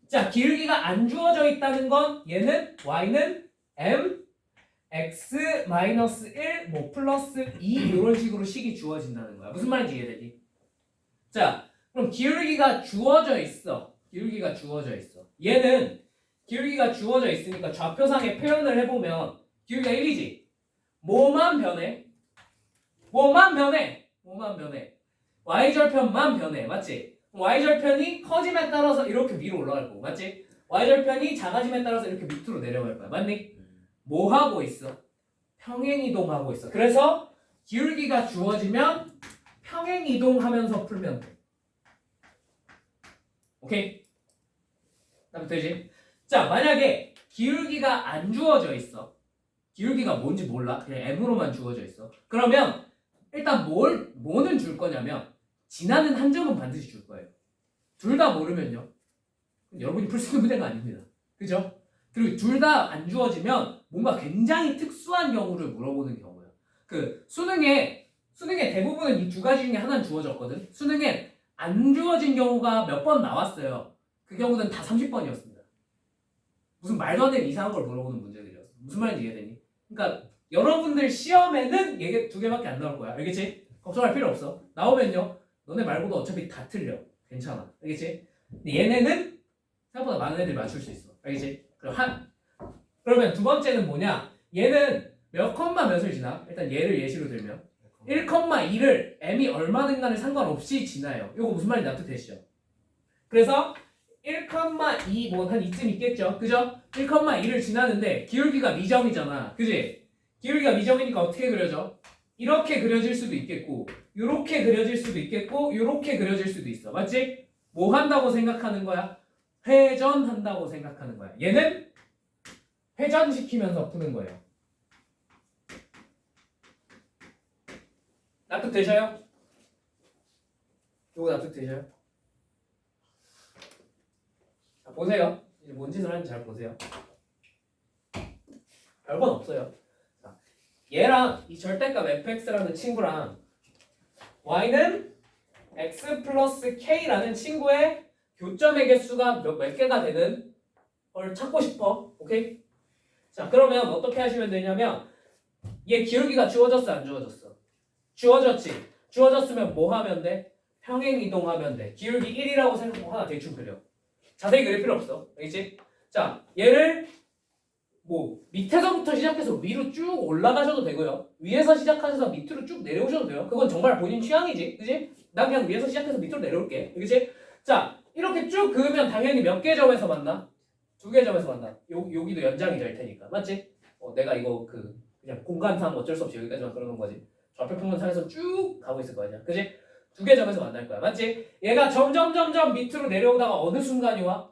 자, 기울기가 안 주어져 있다는 건 얘는 y는 m x-1 뭐 플러스 2 이런 식으로 식이 주어진다는 거야. 무슨 말인지 이해되지? 자, 그럼 기울기가 주어져 있어. 기울기가 주어져 있어. 얘는 기울기가 주어져 있으니까 좌표상에 표현을 해보면 기울기가 1이지. 뭐만 변해? y절편만 변해. 맞지? y절편이 커짐에 따라서 이렇게 위로 올라갈 거고. 맞지? y절편이 작아짐에 따라서 이렇게 밑으로 내려갈 거야. 맞니? 뭐 하고 있어? 평행이동하고 있어. 그래서 기울기가 주어지면 평행이동하면서 풀면 돼. 오케이? 그럼 되지? 자, 만약에 기울기가 안 주어져 있어. 기울기가 뭔지 몰라. 그냥 m으로만 주어져 있어. 그러면 일단 뭐는 줄 거냐면 지나는 한 점은 반드시 줄 거예요. 둘 다 모르면요. 여러분이 풀 수 있는 문제가 아닙니다. 그죠? 그리고 둘 다 안 주어지면 뭔가 굉장히 특수한 경우를 물어보는 경우예요. 그 수능에 대부분은 이 두 가지 중에 하나는 주어졌거든. 수능에 안 주어진 경우가 몇 번 나왔어요. 그 경우는 다 30번이었습니다. 무슨 말도 안 되는 이상한 걸 물어보는 문제들이었어. 무슨 말인지 이해되니? 그러니까 여러분들 시험에는 얘 두 개밖에 안 나올 거야. 알겠지? 걱정할 필요 없어. 나오면요. 너네 말고도 어차피 다 틀려. 괜찮아. 알겠지? 근데 얘네는 생각보다 많은 애들이 맞출 수 있어. 알겠지? 그러면 두 번째는 뭐냐? 얘는 몇 컴마 몇을 지나? 일단 얘를 예시로 들면 1,2를 m이 얼마든간에 상관없이 지나요. 이거 무슨 말인지 납득되시죠? 그래서 1,2 뭐 한 이쯤 있겠죠? 그죠? 1,2를 지나는데 기울기가 미정이잖아. 그지? 기울기가 미정이니까 어떻게 그려져? 이렇게 그려질 수도 있겠고 요렇게 그려질 수도 있겠고 요렇게 그려질 수도 있어. 맞지? 뭐 한다고 생각하는 거야? 회전한다고 생각하는 거야. 얘는 회전시키면서 푸는 거예요. 납득되셔요? 요거 납득되셔요? 자, 보세요. 이제 뭔 짓을 하는지 잘 보세요. 별건 없어요. 자, 얘랑 이 절대값 fx라는 친구랑 y는 x 플러스 k라는 친구의 교점의 개수가 몇 개가 되는 걸 찾고 싶어. 오케이? 자, 그러면 어떻게 하시면 되냐면 얘 기울기가 주어졌어, 안 주어졌어? 주어졌지. 주어졌으면 뭐 하면 돼? 평행 이동하면 돼. 기울기 1이라고 생각하고 하나 대충 그려. 자세히 그릴 필요 없어. 알겠지? 자, 얘를 뭐 밑에서부터 시작해서 위로 쭉 올라가셔도 되고요. 위에서 시작하셔서 밑으로 쭉 내려오셔도 돼요. 그건 정말 본인 취향이지. 그지? 난 그냥 위에서 시작해서 밑으로 내려올게. 그지? 자, 이렇게 쭉 그으면 당연히 몇 개 점에서 만나? 2개 점에서 만나. 여기도 연장이 될 테니까. 맞지? 내가 이거 그냥 공간상 어쩔 수 없이 여기까지만 그러는 거지. 좌표 평면상에서 쭉 가고 있을 거 아니야. 그지? 2개 점에서 만날 거야. 맞지? 얘가 점점 밑으로 내려오다가 어느 순간이 와?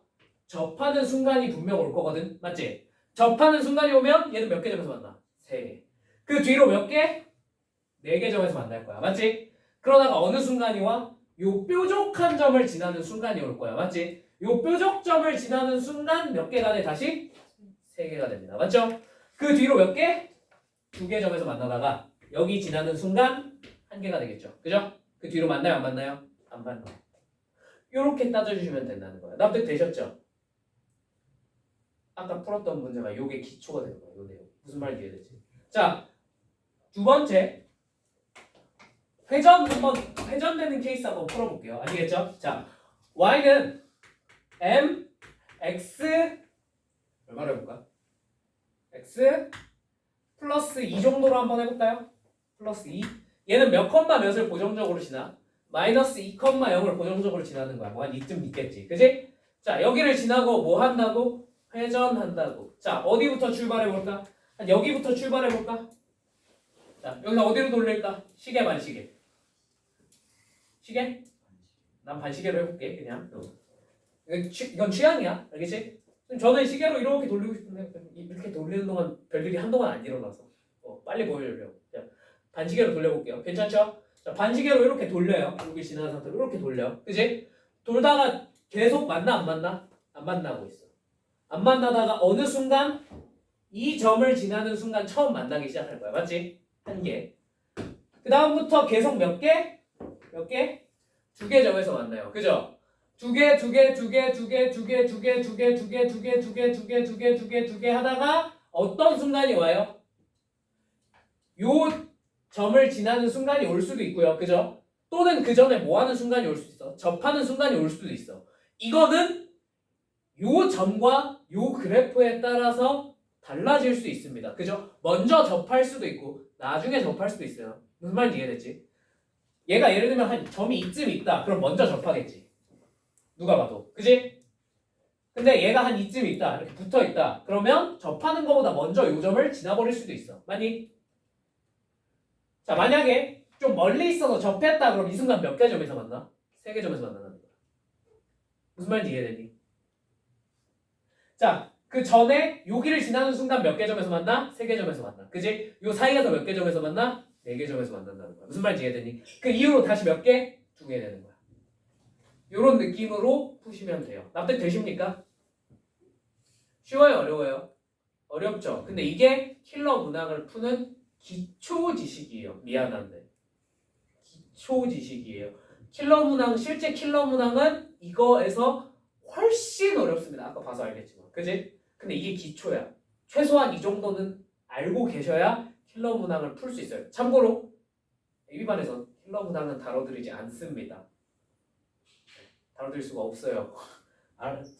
접하는 순간이 분명 올 거거든. 맞지? 접하는 순간이 오면 얘는 몇 개 점에서 만나? 3개. 그 뒤로 몇 개? 4개 점에서 만날 거야. 맞지? 그러다가 어느 순간이 와? 요 뾰족한 점을 지나는 순간이 올 거야. 맞지? 요 뾰족점을 지나는 순간 몇 개가 돼? 다시? 3개가 됩니다. 맞죠? 그 뒤로 몇 개? 2개 점에서 만나다가 여기 지나는 순간 1개가 되겠죠. 그죠? 그 뒤로 만나요? 안 만나요? 안 만나요. 요렇게 따져주시면 된다는 거예요. 납득되셨죠? 아까 풀었던 문제가 요게 기초가 되는 거예요. 요 내용. 무슨 말인지 이해되지? 자, 두 번째 회전되는 케이스 한번 풀어볼게요. 아시겠죠? 자, y는 m x 얼마로 해볼까? x 플러스 2 정도로 한번 해볼까요? 플러스 2. 얘는 몇 컴마 몇을 고정적으로 지나? 마이너스 2 컴마 0을 고정적으로 지나는 거야. 뭐 한 이쯤 있겠지. 그지? 자, 여기를 지나고 뭐 한다고? 회전한다고. 자, 어디부터 출발해볼까? 한 여기부터 출발해볼까? 자, 여기서 어디로 돌릴까? 시계 반시계. 시계? 난 반시계로 해볼게. 그냥. 이건 취향이야. 알겠지? 저는 시계로 이렇게 돌리고 싶은데 이렇게 돌리는 동안 별일이 한동안 안 일어나서 빨리 보여주려고. 자, 반시계로 돌려볼게요. 괜찮죠? 자, 반시계로 이렇게 돌려요. 여기 지나는 상태로 이렇게 돌려. 그치? 돌다가 계속 만나 안 만나? 안 만나고 있어. 안 만나다가 어느 순간 이 점을 지나는 순간 처음 만나기 시작할 거야. 맞지? 1개. 그 다음부터 계속 몇 개? 몇 개? 2개 점에서 만나요. 그죠? 2개 하다가 어떤 순간이 와요? 요 점을 지나는 순간이 올 수도 있고요. 그죠? 또는 그 전에 뭐 하는 순간이 올 수도 있어. 접하는 순간이 올 수도 있어. 이거는 요 점과 요 그래프에 따라서 달라질 수 있습니다. 그죠? 먼저 접할 수도 있고 나중에 접할 수도 있어요. 무슨 말인지 이해됐지? 얘가 예를 들면 한 점이 이쯤 있다. 그럼 먼저 접하겠지. 누가 봐도. 그지? 근데 얘가 한 이쯤 있다. 이렇게 붙어 있다. 그러면 접하는 것보다 먼저 요 점을 지나버릴 수도 있어. 맞니? 자, 만약에 좀 멀리 있어서 접했다. 그럼 이 순간 몇 개 점에서 만나? 3개 점에서 만나는 거야. 무슨 말인지 이해되니? 자, 그 전에 여기를 지나는 순간 몇 개 점에서 만나? 3개 점에서 만나. 그지? 요 사이에서 몇 개 점에서 만나? 4개 점에서 만난다는 거야. 무슨 말인지 이해되니? 그 이후로 다시 몇 개? 2개 되는 거야. 요런 느낌으로 푸시면 돼요. 납득되십니까? 쉬워요? 어려워요? 어렵죠? 근데 이게 킬러 문항을 푸는 기초 지식이에요. 미안한데. 기초 지식이에요. 킬러 문항, 실제 킬러 문항은 이거에서 훨씬 어렵습니다. 아까 봐서 알겠지만. 그지? 근데 이게 기초야. 최소한 이 정도는 알고 계셔야 킬러 문항을 풀 수 있어요. 참고로 AB반에서 킬러 문항은 다뤄드리지 않습니다. 다뤄드릴 수가 없어요.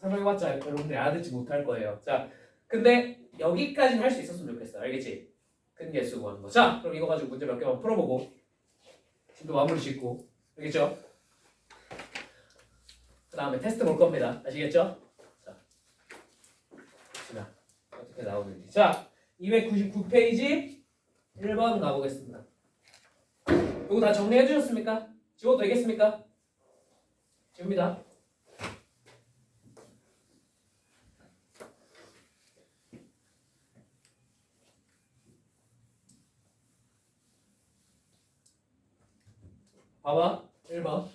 설명해봤자 여러분들이 알아듣지 못할 거예요. 자, 근데 여기까지는 할 수 있었으면 좋겠어. 알겠지? 큰 개수 구하는 거. 자, 그럼 이거 가지고 문제 몇 개만 풀어보고 지금도 마무리 짓고. 알겠죠? 그 다음에 테스트 볼 겁니다. 아시겠죠? 자, 어떻게 나오는지. 자, 299페이지 1번 가보겠습니다. 이거 다 정리해 주셨습니까? 지워도 되겠습니까? 지웁니다. 봐봐. 1번.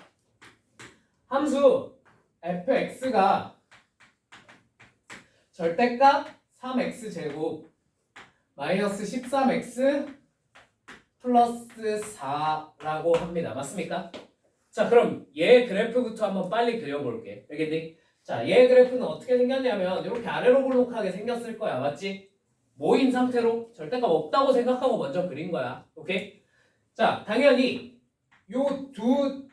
함수 fx가 절대값 3x 제곱 마이너스 13x 플러스 4라고 합니다. 맞습니까? 자, 그럼 얘 그래프부터 한번 빨리 그려볼게. 알겠니? 자, 얘 그래프는 어떻게 생겼냐면 이렇게 아래로 볼록하게 생겼을 거야. 맞지? 모인 상태로 절대값 없다고 생각하고 먼저 그린 거야. 오케이? 자, 당연히 요 두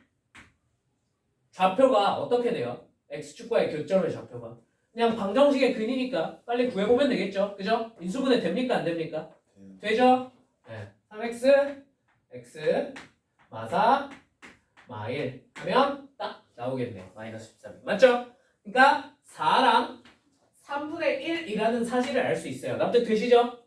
좌표가 어떻게 돼요? x축과의 교점의 좌표가 그냥 방정식의 근이니까 빨리 구해보면 되겠죠? 그죠? 인수분해 됩니까? 안 됩니까? 되죠? 네. 3x x 마사 마1 하면 딱 나오겠네요. 마이너스 13 맞죠? 그러니까 4랑 3분의 1이라는 사실을 알 수 있어요. 납득되시죠?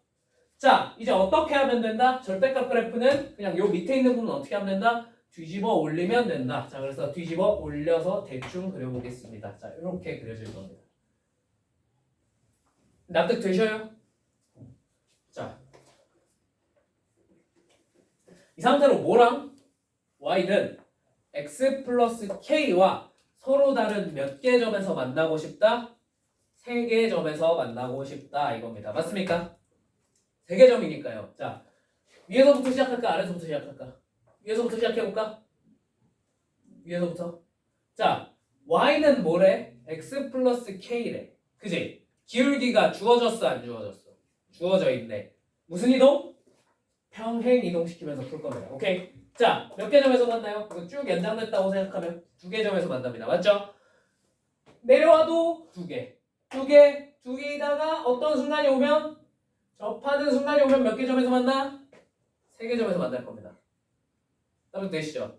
자, 이제 어떻게 하면 된다? 절대값 그래프는 그냥 요 밑에 있는 부분 어떻게 하면 된다? 뒤집어 올리면 된다. 자, 그래서 뒤집어 올려서 대충 그려보겠습니다. 자, 이렇게 그려질 겁니다. 납득되셔요? 자, 이 상태로 뭐랑 y는 x 플러스 k와 서로 다른 몇 개 점에서 만나고 싶다? 3개 점에서 만나고 싶다 이겁니다. 맞습니까? 3개 점이니까요. 자, 위에서부터 시작할까? 아래서부터 시작할까? 위에서부터 시작해볼까? 위에서부터. 자, y는 뭐래? x 플러스 k래. 그지? 기울기가 주어졌어 안 주어졌어? 주어져 있네. 무슨 이동? 평행 이동시키면서 풀 겁니다. 오케이? 자, 몇 개 점에서 만나요? 이거 쭉 연장됐다고 생각하면 2개 점에서 만납니다. 맞죠? 내려와도 2개. 2개이다가 어떤 순간이 오면 접하는 순간이 오면 몇 개 점에서 만나? 3개 점에서 만날 겁니다. 납득되시죠?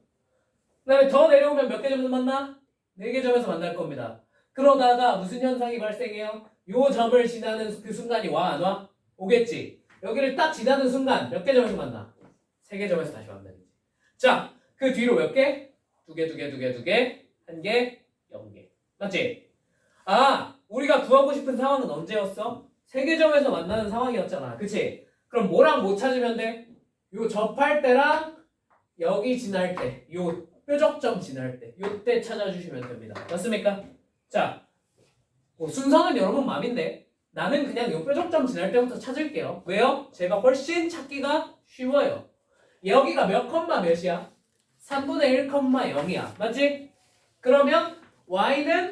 그 다음에 더 내려오면 몇 개 점에서 만나? 4개 점에서 만날 겁니다. 그러다가 무슨 현상이 발생해요? 요 점을 지나는 그 순간이 와 안 와? 오겠지. 여기를 딱 지나는 순간 몇 개 점에서 만나? 3개 점에서 다시 만나겠지. 자, 그 뒤로 몇 개? 2개, 1개, 0개. 맞지? 아, 우리가 구하고 싶은 상황은 언제였어? 3개 점에서 만나는 상황이었잖아. 그치? 그럼 뭐랑 뭐 찾으면 돼? 요 접할 때랑 여기 지날 때, 요 뾰족점 지날 때, 요때 찾아주시면 됩니다. 맞습니까? 자, 순서는 여러분 맘인데 나는 그냥 요 뾰족점 지날 때부터 찾을게요. 왜요? 제가 훨씬 찾기가 쉬워요. 여기가 몇 컴마 몇이야? 3분의 1 컴마 0이야. 맞지? 그러면 y는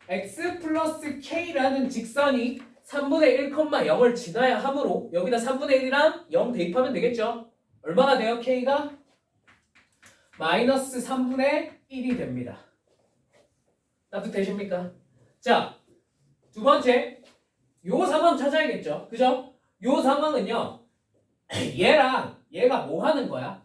x 플러스 k라는 직선이 3분의 1 컴마 0을 지나야 하므로 여기다 3분의 1이랑 0 대입하면 되겠죠? 얼마나 돼요? k가? 마이너스 3분의 1이 됩니다. 납득되십니까? 자, 두 번째 요 상황 찾아야겠죠? 그죠? 요 상황은요 얘랑 얘가 뭐 하는 거야?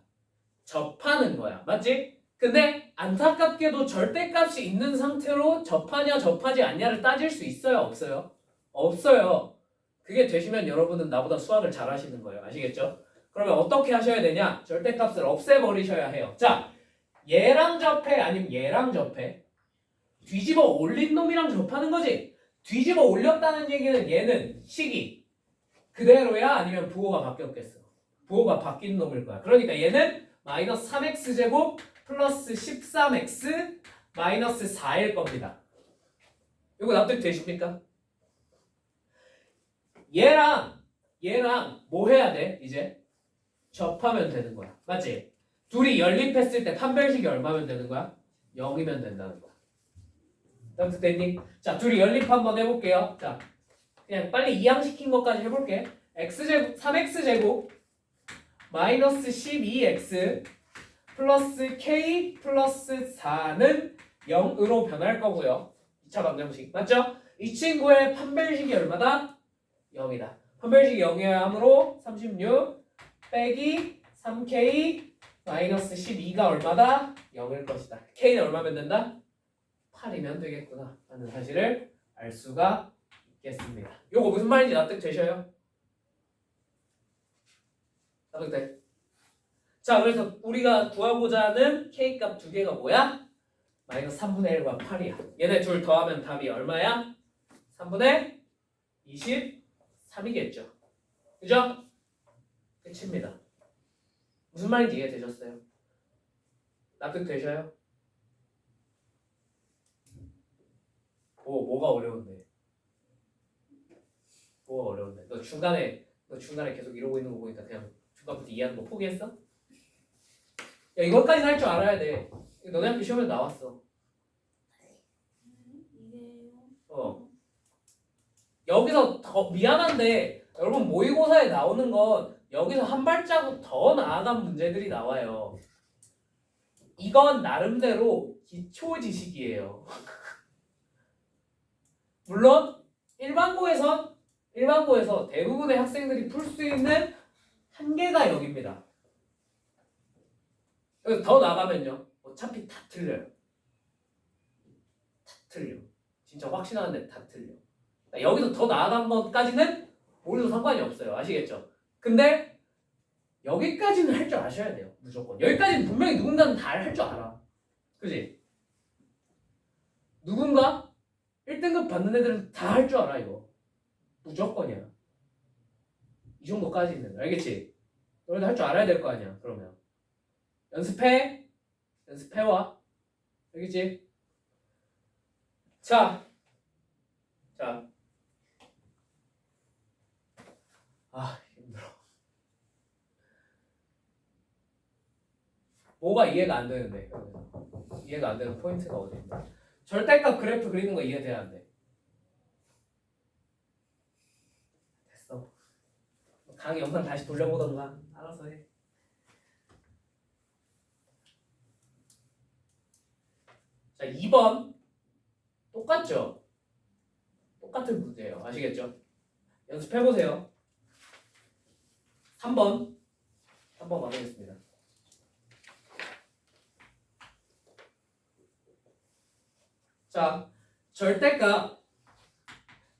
접하는 거야. 맞지? 근데 안타깝게도 절대값이 있는 상태로 접하냐 접하지 않냐를 따질 수 있어요? 없어요? 없어요. 그게 되시면 여러분은 나보다 수학을 잘 하시는 거예요. 아시겠죠? 그러면 어떻게 하셔야 되냐? 절대값을 없애버리셔야 해요. 자, 얘랑 접해 아니면 얘랑 접해? 뒤집어 올린 놈이랑 접하는 거지. 뒤집어 올렸다는 얘기는 얘는 식이 그대로야 아니면 부호가 바뀌었겠어. 부호가 바뀐 놈일 거야. 그러니까 얘는 마이너스 3x 제곱 플러스 13x 마이너스 4일 겁니다. 이거 납득되십니까? 얘랑 뭐 해야 돼? 이제 접하면 되는 거야. 맞지? 둘이 연립했을 때 판별식이 얼마면 되는 거야? 0이면 된다는 거야. 납득됐니? 자, 둘이 연립 한번 해볼게요. 자, 그냥 빨리 이항시킨 것까지 해볼게. x제곱 3x제곱 마이너스 12x 플러스 k 플러스 4는 0으로 변할 거고요. 2차 방정식 맞죠? 이 친구의 판별식이 얼마다? 0이다. 판별식이 0이어야 하므로 36 빼기 3k 마이너스 12가 얼마다? 0일 것이다. k는 얼마면 된다? 8이면 되겠구나 하는 사실을 알 수가 있겠습니다. 요거 무슨 말인지 납득되셔요? 납득돼? 자, 그래서 우리가 구하고자 하는 k값 두 개가 뭐야? 마이너스 3분의 1과 8이야. 얘네 둘 더하면 답이 얼마야? 3분의 23이겠죠. 그죠? 끝입니다. 무슨 말인지 이해되셨어요? 납득되셔요? 뭐가 어려운데? 뭐가 어려운데? 너 중간에 계속 이러고 있는 거 보니까 그냥 중간부터 이해하는 거 포기했어? 야 이것까지는 할 줄 알아야 돼. 이거 너네 학교 시험에 나왔어. 이게요. 여기서 더 미안한데 여러분 모의고사에 나오는 건 여기서 한 발자국 더 나아간 문제들이 나와요. 이건 나름대로 기초 지식이에요. 물론 일반고에서 대부분의 학생들이 풀 수 있는 한계가 여기입니다. 여기서 더 나가면요. 어차피 다 틀려요. 다 틀려. 진짜 확신하는데 다 틀려. 여기서 더 나아간 것까지는 모르도 상관이 없어요. 아시겠죠? 근데 여기까지는 할 줄 아셔야 돼요. 무조건. 여기까지는 분명히 누군가는 다 할 줄 알아. 그지? 누군가 1등급 받는 애들은 다 할 줄 알아 이거. 무조건이야. 이 정도까지는. 알겠지? 너희도 할 줄 알아야 될 거 아니야. 그러면 연습해와. 알겠지? 자. 힘들어. 뭐가 이해가 안 되는데? 이해가 안 되는 포인트가 어디인데? 절대값 그래프 그리는 거 이해돼야 안 돼. 됐어. 강의 영상 다시 돌려보던가 알아서 해. 자, 2번 똑같죠? 똑같은 문제예요. 아시겠죠? 연습해보세요. 3번 가보겠습니다. 자, 절대값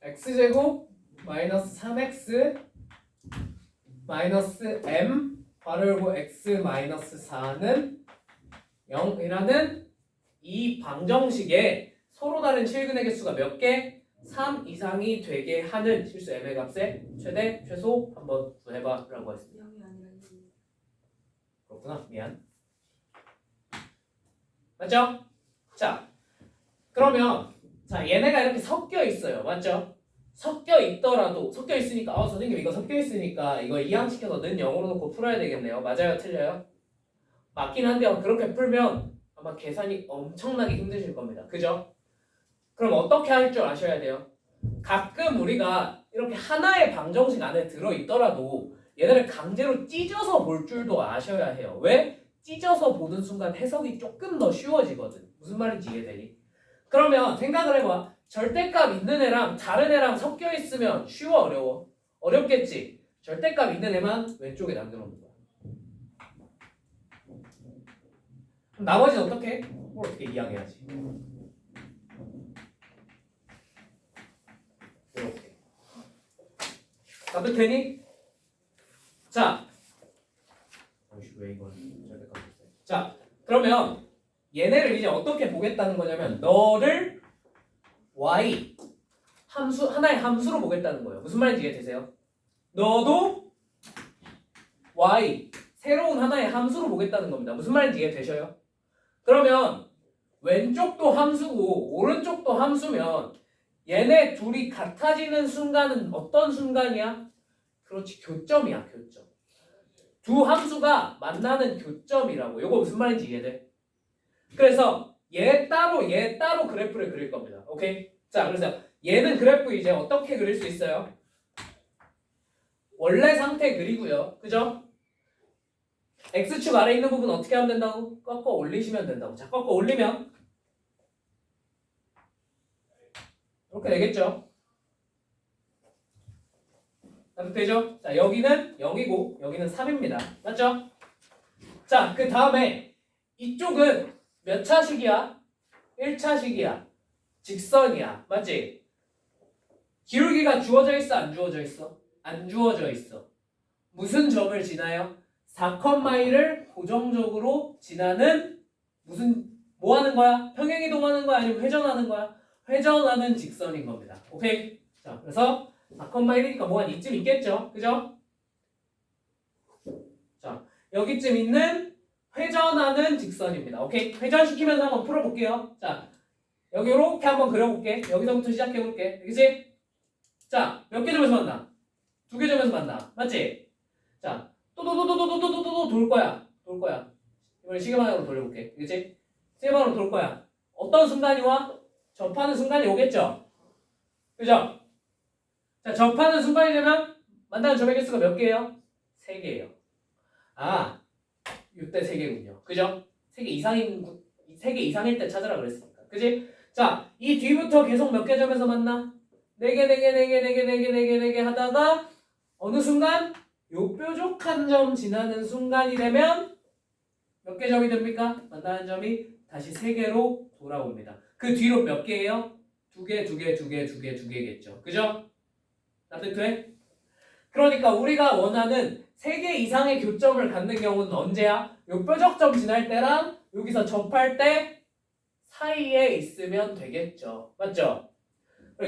x제곱 마이너스 3x 마이너스 m 괄호 열고 x 마이너스 4는 0이라는 이 방정식에 서로 다른 실근의 개수가 몇 개? 3 이상이 되게 하는 실수 m의 값의 최대, 최소 한번 구해봐 라고 했습니다. 0이 아니라 1. 그렇구나. 미안. 맞죠? 자, 그러면 자 얘네가 이렇게 섞여 있어요. 맞죠? 섞여 있으니까 선생님 이거 섞여 있으니까 이거 이항시켜서 는 0으로 놓고 풀어야 되겠네요. 맞아요? 틀려요? 맞긴 한데요. 그렇게 풀면 아마 계산이 엄청나게 힘드실 겁니다. 그죠? 그럼 어떻게 할 줄 아셔야 돼요? 가끔 우리가 이렇게 하나의 방정식 안에 들어있더라도 얘네를 강제로 찢어서 볼 줄도 아셔야 해요. 왜? 찢어서 보는 순간 해석이 조금 더 쉬워지거든. 무슨 말인지 이해되니? 그러면 생각을 해봐. 절대값 있는 애랑 다른 애랑 섞여 있으면 쉬워 어려워? 어렵겠지? 절대값 있는 애만 왼쪽에 남겨놓는 거야. 그럼 나머지는 어떻게? 뭘 어떻게 이항해야지? 이렇게. 납득되니? 자, 왜 이걸 절대값 있어요? 자, 그러면 얘네를 이제 어떻게 보겠다는 거냐면 너를 y 하나의 함수로 보겠다는 거예요. 무슨 말인지 이해되세요? 너도 y 새로운 하나의 함수로 보겠다는 겁니다. 무슨 말인지 이해되셔요? 그러면 왼쪽도 함수고 오른쪽도 함수면 얘네 둘이 같아지는 순간은 어떤 순간이야? 그렇지, 교점이야, 교점. 두 함수가 만나는 교점이라고. 이거 무슨 말인지 이해돼? 그래서 얘 따로 그래프를 그릴 겁니다. 오케이? 자, 그래서 얘는 그래프 이제 어떻게 그릴 수 있어요? 원래 상태 그리고요. 그죠? x축 아래 있는 부분 어떻게 하면 된다고? 꺾어 올리시면 된다고. 자, 꺾어 올리면 이렇게 되겠죠? 되죠? 자, 여기는 0이고 여기는 3입니다. 맞죠? 자, 그 다음에 이쪽은 몇 차식이야? 1차식이야. 직선이야. 맞지? 기울기가 주어져 있어? 안 주어져 있어? 안 주어져 있어. 무슨 점을 지나요? 4,1을 고정적으로 지나는 뭐 하는 거야? 평행이동하는 거야? 아니면 회전하는 거야? 회전하는 직선인 겁니다. 오케이? 자, 그래서 4,1이니까 뭐 한 이쯤 있겠죠? 그죠? 자, 여기쯤 있는 회전하는 직선입니다. 오케이? 회전시키면서 한번 풀어볼게요. 자, 여기 이렇게 한번 그려볼게. 여기서부터 시작해볼게. 그치? 자, 몇 개 점에서 만나? 2개 점에서 만나. 맞지? 자, 또 돌 거야. 돌 거야. 이번에 시계 방향으로 돌려볼게. 그치? 시계 방향으로 돌 거야. 어떤 순간이 와? 접하는 순간이 오겠죠? 그죠? 자, 접하는 순간이 되면 만나는 점의 개수가 몇 개예요? 3개예요. 아, 6대 3개군요. 그죠? 3개 이상일 때 찾으라 그랬으니까. 그지? 자, 이 뒤부터 계속 몇 개 점에서 만나? 4개 하다가 어느 순간 요 뾰족한 점 지나는 순간이 되면 몇 개 점이 됩니까? 만나는 점이 다시 3개로 돌아옵니다. 그 뒤로 몇 개예요? 2개겠죠. 그죠? 납득돼? 그러니까 우리가 원하는 3개 이상의 교점을 갖는 경우는 언제야? 요 뾰족점 지날 때랑 여기서 접할 때 사이에 있으면 되겠죠. 맞죠?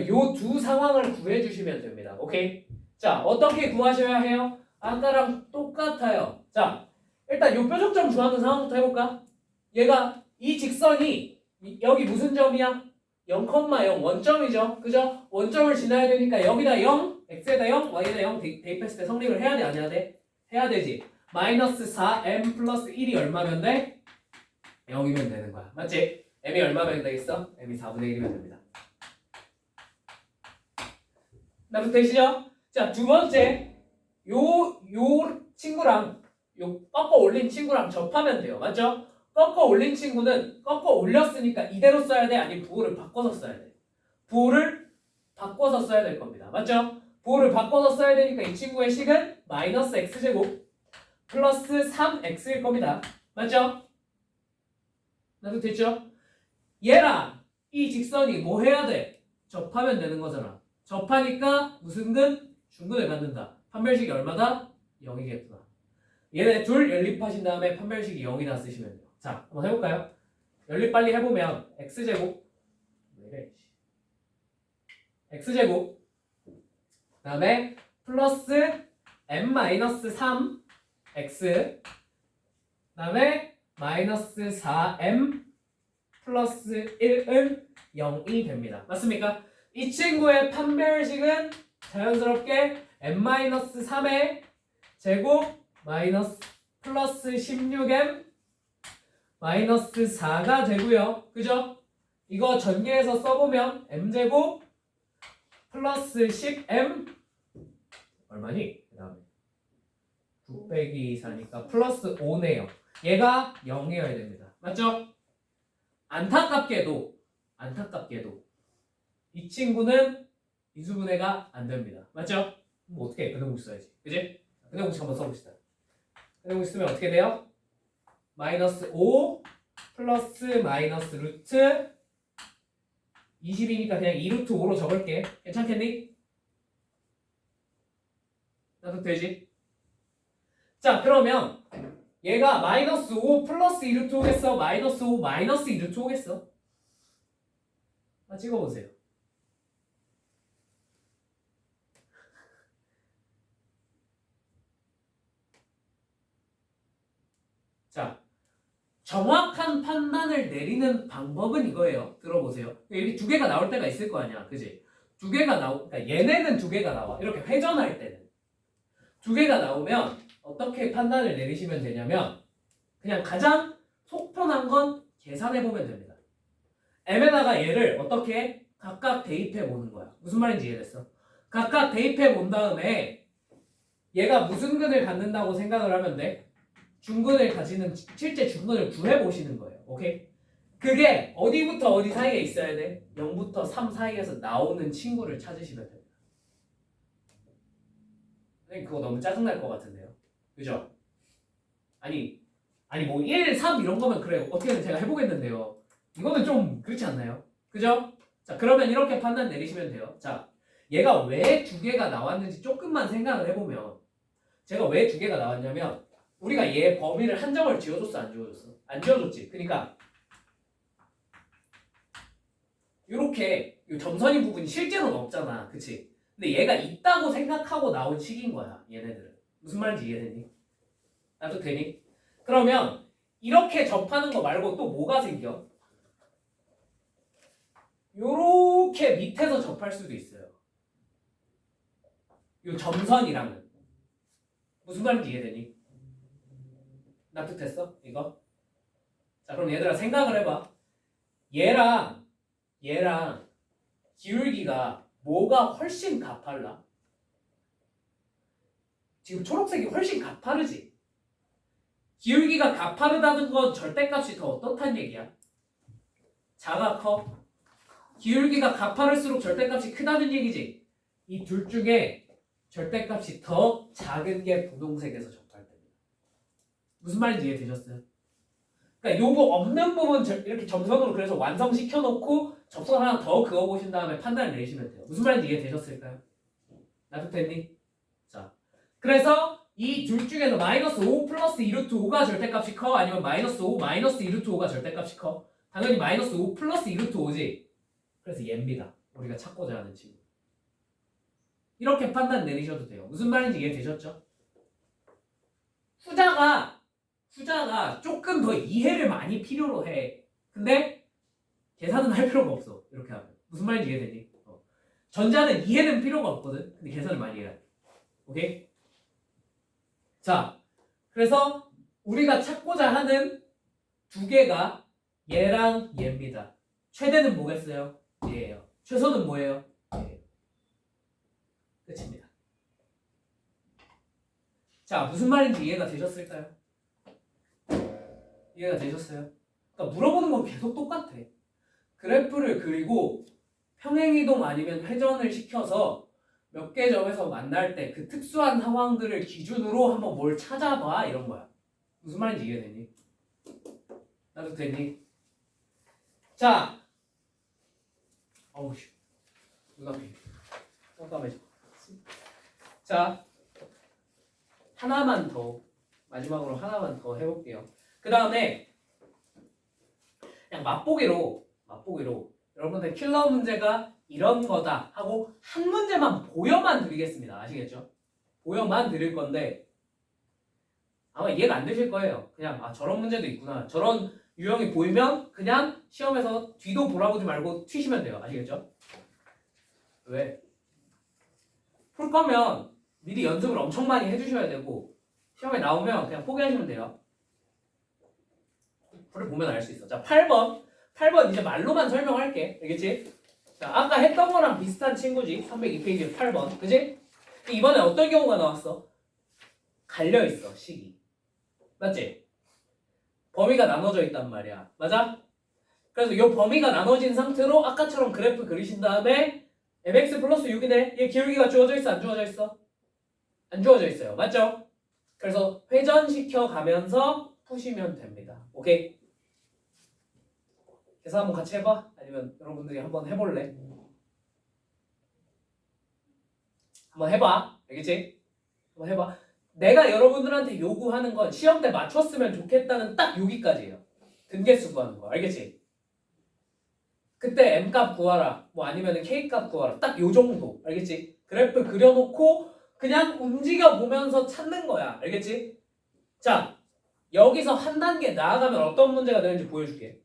요 두 상황을 구해주시면 됩니다. 오케이? 자, 어떻게 구하셔야 해요? 아까랑 똑같아요. 자, 일단 요 뾰족점 구하는 상황부터 해볼까? 얘가 이 직선이 여기 무슨 점이야? 0,0 원점이죠. 그죠? 원점을 지나야 되니까 여기다 0, x에다 0, y에다 0 대입했을 때 성립을 해야 돼? 안 해야 돼? 해야 되지. 마이너스 4m 플러스 1이 얼마면 돼? 0이면 되는 거야. 맞지? m이 얼마면 되겠어? m이 4분의 1이면 됩니다. 납득되시죠? 자, 두 번째 요 친구랑 요 꺾어 올린 친구랑 접하면 돼요. 맞죠? 꺾어 올린 친구는 꺾어 올렸으니까 이대로 써야 돼? 아니면 부호를 바꿔서 써야 돼? 부호를 바꿔서 써야 될 겁니다. 맞죠? 부호를 바꿔서 써야 되니까 이 친구의 식은 마이너스 x제곱 플러스 3x일 겁니다. 맞죠? 납득됐죠? 얘랑 이 직선이 뭐 해야 돼? 접하면 되는 거잖아. 접하니까 무슨 근? 중근을 갖는다. 판별식이 얼마다? 0이겠구나. 얘네 둘 연립하신 다음에 판별식이 0이나 쓰시면 돼요. 자, 한번 해볼까요? 연립 빨리 해보면 x제곱 x제곱 그 다음에 플러스 m-3 x 그 다음에 마이너스 4m 플러스 1은 0이 됩니다. 맞습니까? 이 친구의 판별식은 자연스럽게 m-3의 제곱 마이너스 플러스 16m 마이너스 4가 되고요. 그죠? 이거 전개해서 써보면 m제곱 플러스 10m 얼마니? 그 다음에 9 빼기 4니까 플러스 5네요. 얘가 0이어야 됩니다. 맞죠? 안타깝게도 이 친구는 이수분해가 안 됩니다. 맞죠? 뭐 어떻게 해? 근해공식 써야지. 그지? 근해공식 한번 써봅시다. 근해공식 쓰면 어떻게 돼요? 마이너스 5 플러스 마이너스 루트 20이니까 그냥 2루트 5로 적을게. 괜찮겠니? 나도 되지? 자, 그러면 얘가 마이너스 5 플러스 2루트 오겠어? 마이너스 5 마이너스 2루트 오겠어? 찍어보세요. 자, 정확한 판단을 내리는 방법은 이거예요. 들어보세요. 여기 2개가 나올 때가 있을 거 아니야. 그지? 2개가 그러니까 얘네는 2개가 나와. 이렇게 회전할 때는. 2개가 나오면 어떻게 판단을 내리시면 되냐면 그냥 가장 속 편한 건 계산해보면 됩니다. m에다가 얘를 어떻게 각각 대입해 보는 거야. 무슨 말인지 이해됐어? 각각 대입해 본 다음에 얘가 무슨 근을 갖는다고 생각을 하면 돼? 중근을 가지는 실제 중근을 구해보시는 거예요. 오케이? 그게 어디부터 어디 사이에 있어야 돼? 0부터 3 사이에서 나오는 친구를 찾으시면 됩니다. 그거 너무 짜증날 것 같은데요. 그죠? 아니 뭐 1, 3 이런 거면 그래요. 어떻게든 제가 해보겠는데요. 이거는 좀 그렇지 않나요? 그죠? 자, 그러면 이렇게 판단 내리시면 돼요. 자, 얘가 왜 2개가 나왔는지 조금만 생각을 해보면 제가 왜 2개가 나왔냐면 우리가 얘 범위를 한정을 지어줬어 안 지어줬어? 안 지어줬지. 그러니까 이렇게 점선인 부분이 실제로는 없잖아. 그치? 근데 얘가 있다고 생각하고 나온 식인 거야. 얘네들은. 무슨 말인지 이해되니? 나도 되니? 그러면 이렇게 접하는 거 말고 또 뭐가 생겨? 요렇게 밑에서 접할 수도 있어요. 요 점선이랑은. 무슨 말인지 이해되니? 납득됐어? 이거? 자, 그럼 얘들아 생각을 해봐. 얘랑 기울기가 뭐가 훨씬 가팔라? 지금 초록색이 훨씬 가파르지? 기울기가 가파르다는 건 절대값이 더 어떻단 얘기야? 작아 커? 기울기가 가파를수록 절대값이 크다는 얘기지? 이 둘 중에 절대값이 더 작은 게 분홍색에서 접할 때입니다. 무슨 말인지 이해되셨어요? 그러니까 요거 없는 부분 이렇게 점선으로 그래서 완성시켜 놓고 접선 하나 더 그어 보신 다음에 판단을 내리시면 돼요. 무슨 말인지 이해되셨을까요? 납득됐니? 자, 그래서 이 둘 중에서 마이너스 5 플러스 2루트 5가 절대값이 커? 아니면 마이너스 5 마이너스 2루트 5가 절대값이 커? 당연히 마이너스 5 플러스 2루트 5지. 그래서 얘입니다. 우리가 찾고자 하는 친구. 이렇게 판단 내리셔도 돼요. 무슨 말인지 이해되셨죠? 후자가 조금 더 이해를 많이 필요로 해. 근데 계산은 할 필요가 없어. 이렇게 하면. 무슨 말인지 이해되니? 전자는 이해는 필요가 없거든. 근데 계산을 많이 해야 돼. 오케이? 자, 그래서 우리가 찾고자 하는 두 개가 얘랑 얘입니다. 최대는 뭐겠어요? 얘예요. 최소는 뭐예요? 얘예요. 끝입니다. 자, 무슨 말인지 이해가 되셨을까요? 이해가 되셨어요? 그러니까 물어보는 건 계속 똑같아. 그래프를 그리고 평행이동 아니면 회전을 시켜서 몇 개 점에서 만날 때 그 특수한 상황들을 기준으로 한번 뭘 찾아봐 이런 거야. 무슨 말인지 이해되니? 나도 되니? 자, 어우 눈앞이 깜깜해져. 자, 하나만 더 마지막으로 하나만 더 해볼게요. 그 다음에 그냥 맛보기로 여러분들 킬러 문제가 이런 거다 하고 한 문제만 보여만 드리겠습니다. 아시겠죠? 보여만 드릴 건데 아마 이해가 안 되실 거예요. 그냥 저런 문제도 있구나. 저런 유형이 보이면 그냥 시험에서 뒤도 돌아보지 말고 튀시면 돼요. 아시겠죠? 왜? 풀 거면 미리 연습을 엄청 많이 해주셔야 되고 시험에 나오면 그냥 포기하시면 돼요. 풀을 보면 알 수 있어. 자, 8번 이제 말로만 설명할게. 알겠지? 자, 아까 했던 거랑 비슷한 친구지. 302페이지 8번. 그지? 이번에 어떤 경우가 나왔어? 갈려있어, 식이. 맞지? 범위가 나눠져 있단 말이야. 맞아? 그래서 이 범위가 나눠진 상태로 아까처럼 그래프 그리신 다음에 mx 플러스 6이네. 얘 기울기가 주어져 있어? 안 주어져 있어? 안 주어져 있어요. 맞죠? 그래서 회전시켜 가면서 푸시면 됩니다. 오케이? 계산 한번 같이 해봐? 아니면 여러분들이 한번 해볼래? 한번 해봐. 알겠지? 한번 해봐. 내가 여러분들한테 요구하는 건 시험 때 맞췄으면 좋겠다는 딱 여기까지예요. 등계수 구하는 거. 알겠지? 그때 M값 구하라. 뭐 아니면 K값 구하라. 딱 요 정도. 알겠지? 그래프 그려놓고 그냥 움직여 보면서 찾는 거야. 알겠지? 자, 여기서 한 단계 나아가면 어떤 문제가 되는지 보여줄게.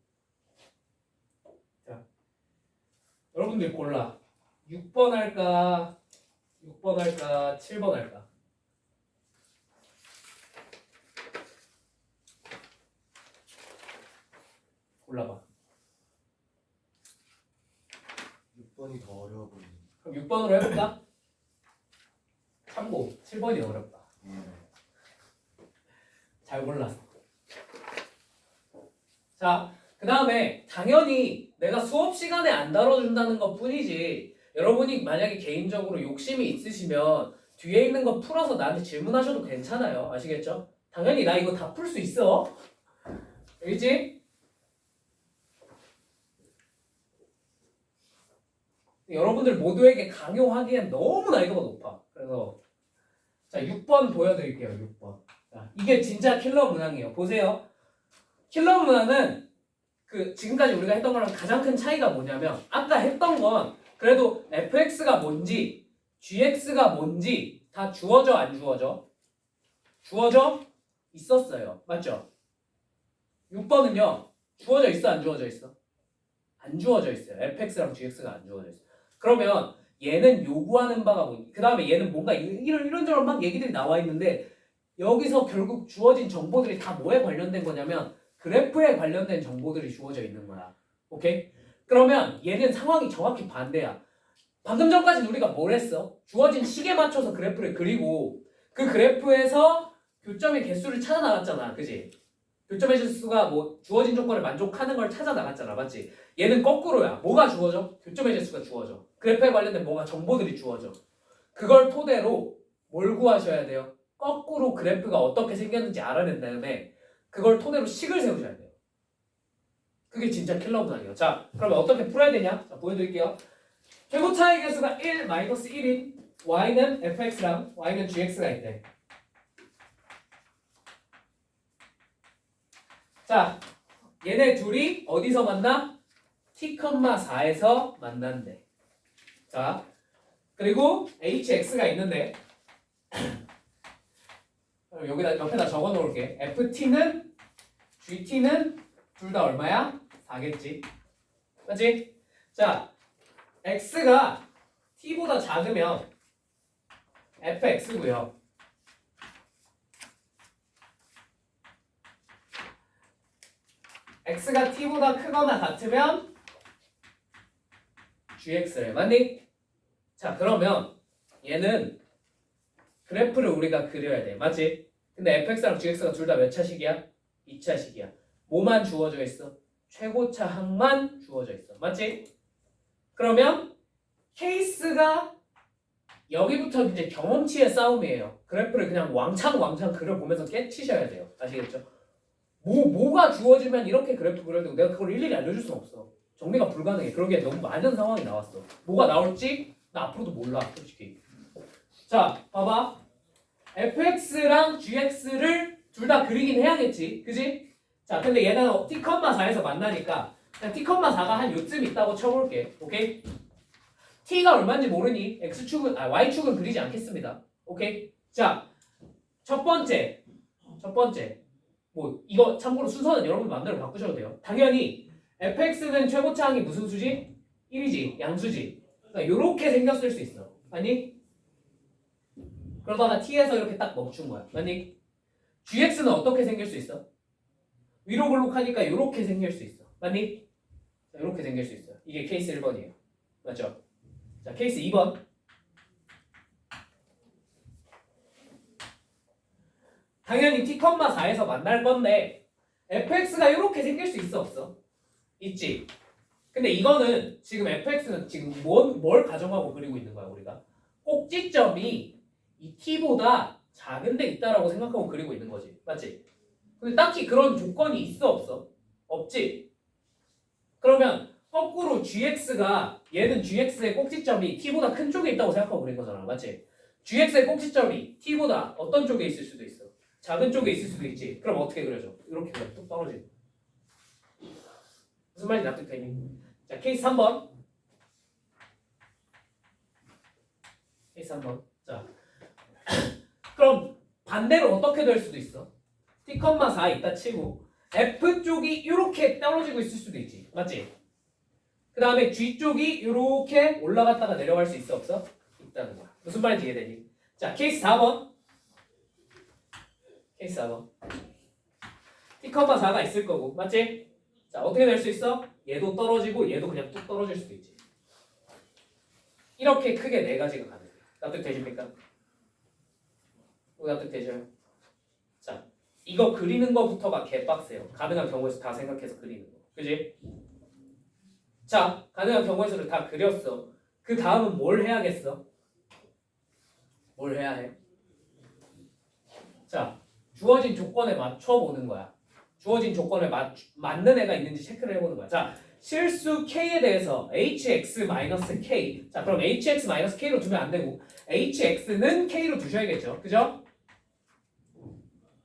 자, 여러분들 골라. 6번 할까? 7번 할까? 골라봐. 6번이 더 어려워 보이네. 그럼 6번으로 해볼까? 참고 7번이 어렵다. 잘 골랐어. 자, 그 다음에 당연히 내가 수업 시간에 안 다뤄준다는 것 뿐이지 여러분이 만약에 개인적으로 욕심이 있으시면 뒤에 있는 거 풀어서 나한테 질문하셔도 괜찮아요. 아시겠죠? 당연히 나 이거 다 풀 수 있어. 알겠지? 여러분들 모두에게 강요하기엔 너무 난이도가 높아. 그래서 자 6번 보여드릴게요. 6번. 자, 이게 진짜 킬러 문항이에요. 보세요. 킬러 문항은 그 지금까지 우리가 했던 거랑 가장 큰 차이가 뭐냐면 아까 했던 건 그래도 fx가 뭔지 gx가 뭔지 다 주어져 안 주어져? 주어져 있었어요. 맞죠? 6번은요. 주어져 있어 안 주어져 있어? 안 주어져 있어요. fx랑 gx가 안 주어져 있어. 그러면 얘는 요구하는 바가 뭐니? 그 다음에 얘는 뭔가 이런저런 막 얘기들이 나와 있는데 여기서 결국 주어진 정보들이 다 뭐에 관련된 거냐면 그래프에 관련된 정보들이 주어져 있는 거야. 오케이? 그러면 얘는 상황이 정확히 반대야. 방금 전까지 우리가 뭘 했어? 주어진 식에 맞춰서 그래프를 그리고 그 그래프에서 교점의 개수를 찾아 나갔잖아. 그지? 교점의 개수가 뭐 주어진 조건을 만족하는 걸 찾아 나갔잖아. 맞지? 얘는 거꾸로야. 뭐가 주어져? 교점의 개수가 주어져. 그래프에 관련된 뭔가 정보들이 주어져. 그걸 토대로 뭘 구하셔야 돼요? 거꾸로 그래프가 어떻게 생겼는지 알아낸 다음에 그걸 토대로 식을 세우셔야 돼요. 그게 진짜 킬러 문항이에요. 자, 그러면 어떻게 풀어야 되냐? 자, 보여드릴게요. 최고 차의 개수가 1, 마이너스 1인 y는 fx랑 y는 gx가 있대. 자, 얘네 둘이 어디서 만나? t,4에서 만난대. 자, 그리고 hx가 있는데 여기다 옆에다 적어 놓을게. ft는 gt는 둘 다 얼마야? 4겠지. 맞지? 자, x가 t보다 작으면 fx고요. x가 t보다 크거나 같으면 gx래. 맞니? 자, 그러면 얘는 그래프를 우리가 그려야 돼. 맞지? 근데 fx랑 gx가 둘 다 몇 차식이야? 2차식이야. 뭐만 주어져 있어? 최고차 항만 주어져 있어. 맞지? 그러면 케이스가 여기부터 이제 경험치의 싸움이에요. 그래프를 그냥 왕창 그려보면서 깨치셔야 돼요. 아시겠죠? 뭐가 주어지면 이렇게 그래프 그려야 되고 내가 그걸 일일이 알려줄 수는 없어. 정리가 불가능해. 그러기에 너무 많은 상황이 나왔어. 뭐가 나올지 나 앞으로도 몰라. 솔직히. 자, 봐봐. fx랑 gx를 둘 다 그리긴 해야겠지. 그지? 자, 근데 얘는 t,4에서 만나니까 그냥 t,4가 한 요쯤 있다고 쳐볼게. 오케이? t가 얼마인지 모르니 y축은 그리지 않겠습니다. 오케이? 자, 첫 번째 뭐 이거 참고로 순서는 여러분 마음대로 바꾸셔도 돼요. 당연히 fx는 최고차항이 무슨 수지? 1이지. 양수지. 그러니까 이렇게 생겼을 수 있어. 아니? 그러다가 t에서 이렇게 딱 멈춘 거야. 아니? gx는 어떻게 생길 수 있어? 위로 볼록하니까 이렇게 생길 수 있어. 맞니? 이렇게 생길 수 있어요. 이게 케이스 1번이에요. 맞죠? 자, 케이스 2번. 당연히 t,4에서 만날 건데 fx가 이렇게 생길 수 있어 없어? 있지. 근데 이거는 지금 fx는 지금 뭘 가정하고 그리고 있는 거야 우리가? 꼭지점이 이 t보다 작은 데 있다라고 생각하고 그리고 있는 거지. 맞지? 근데 딱히 그런 조건이 있어 없어? 없지. 그러면 거꾸로 gx가 얘는 gx의 꼭지점이 t보다 큰 쪽에 있다고 생각하고 그린 거잖아. 맞지? gx의 꼭지점이 t보다 어떤 쪽에 있을 수도 있어. 작은 쪽에 있을 수도 있지. 그럼 어떻게 그려져? 이렇게 그냥 뚝 떨어지고. 무슨 말인지 납득되니? 자, 케이스 3번. 케이스 3번. 자, 그럼 반대로 어떻게 될 수도 있어? t,4 있다 치고 f 쪽이 이렇게 떨어지고 있을 수도 있지. 맞지? 그 다음에 g 쪽이 이렇게 올라갔다가 내려갈 수 있어 없어? 있다는 거야. 무슨 말인지 이해되니? 자, 케이스 4번. 케이스 4번. t,4가 있을 거고. 맞지? 자, 어떻게 될 수 있어? 얘도 떨어지고 얘도 그냥 뚝 떨어질 수도 있지. 이렇게 크게 네 가지가 가능해요. 납득되십니까? 납득되죠? 자, 이거 그리는 거부터가 개빡세요. 가능한 경우에서 다 생각해서 그리는 거. 그지? 자, 가능한 경우에서를 다 그렸어. 그 다음은 뭘 해야겠어? 뭘 해야 해? 자, 주어진 조건에 맞춰보는 거야. 주어진 조건에 맞는 애가 있는지 체크를 해보는 거야. 자, 실수 k에 대해서 hx-k. 자, 그럼 hx-k로 두면 안 되고 hx는 k로 두셔야겠죠. 그죠?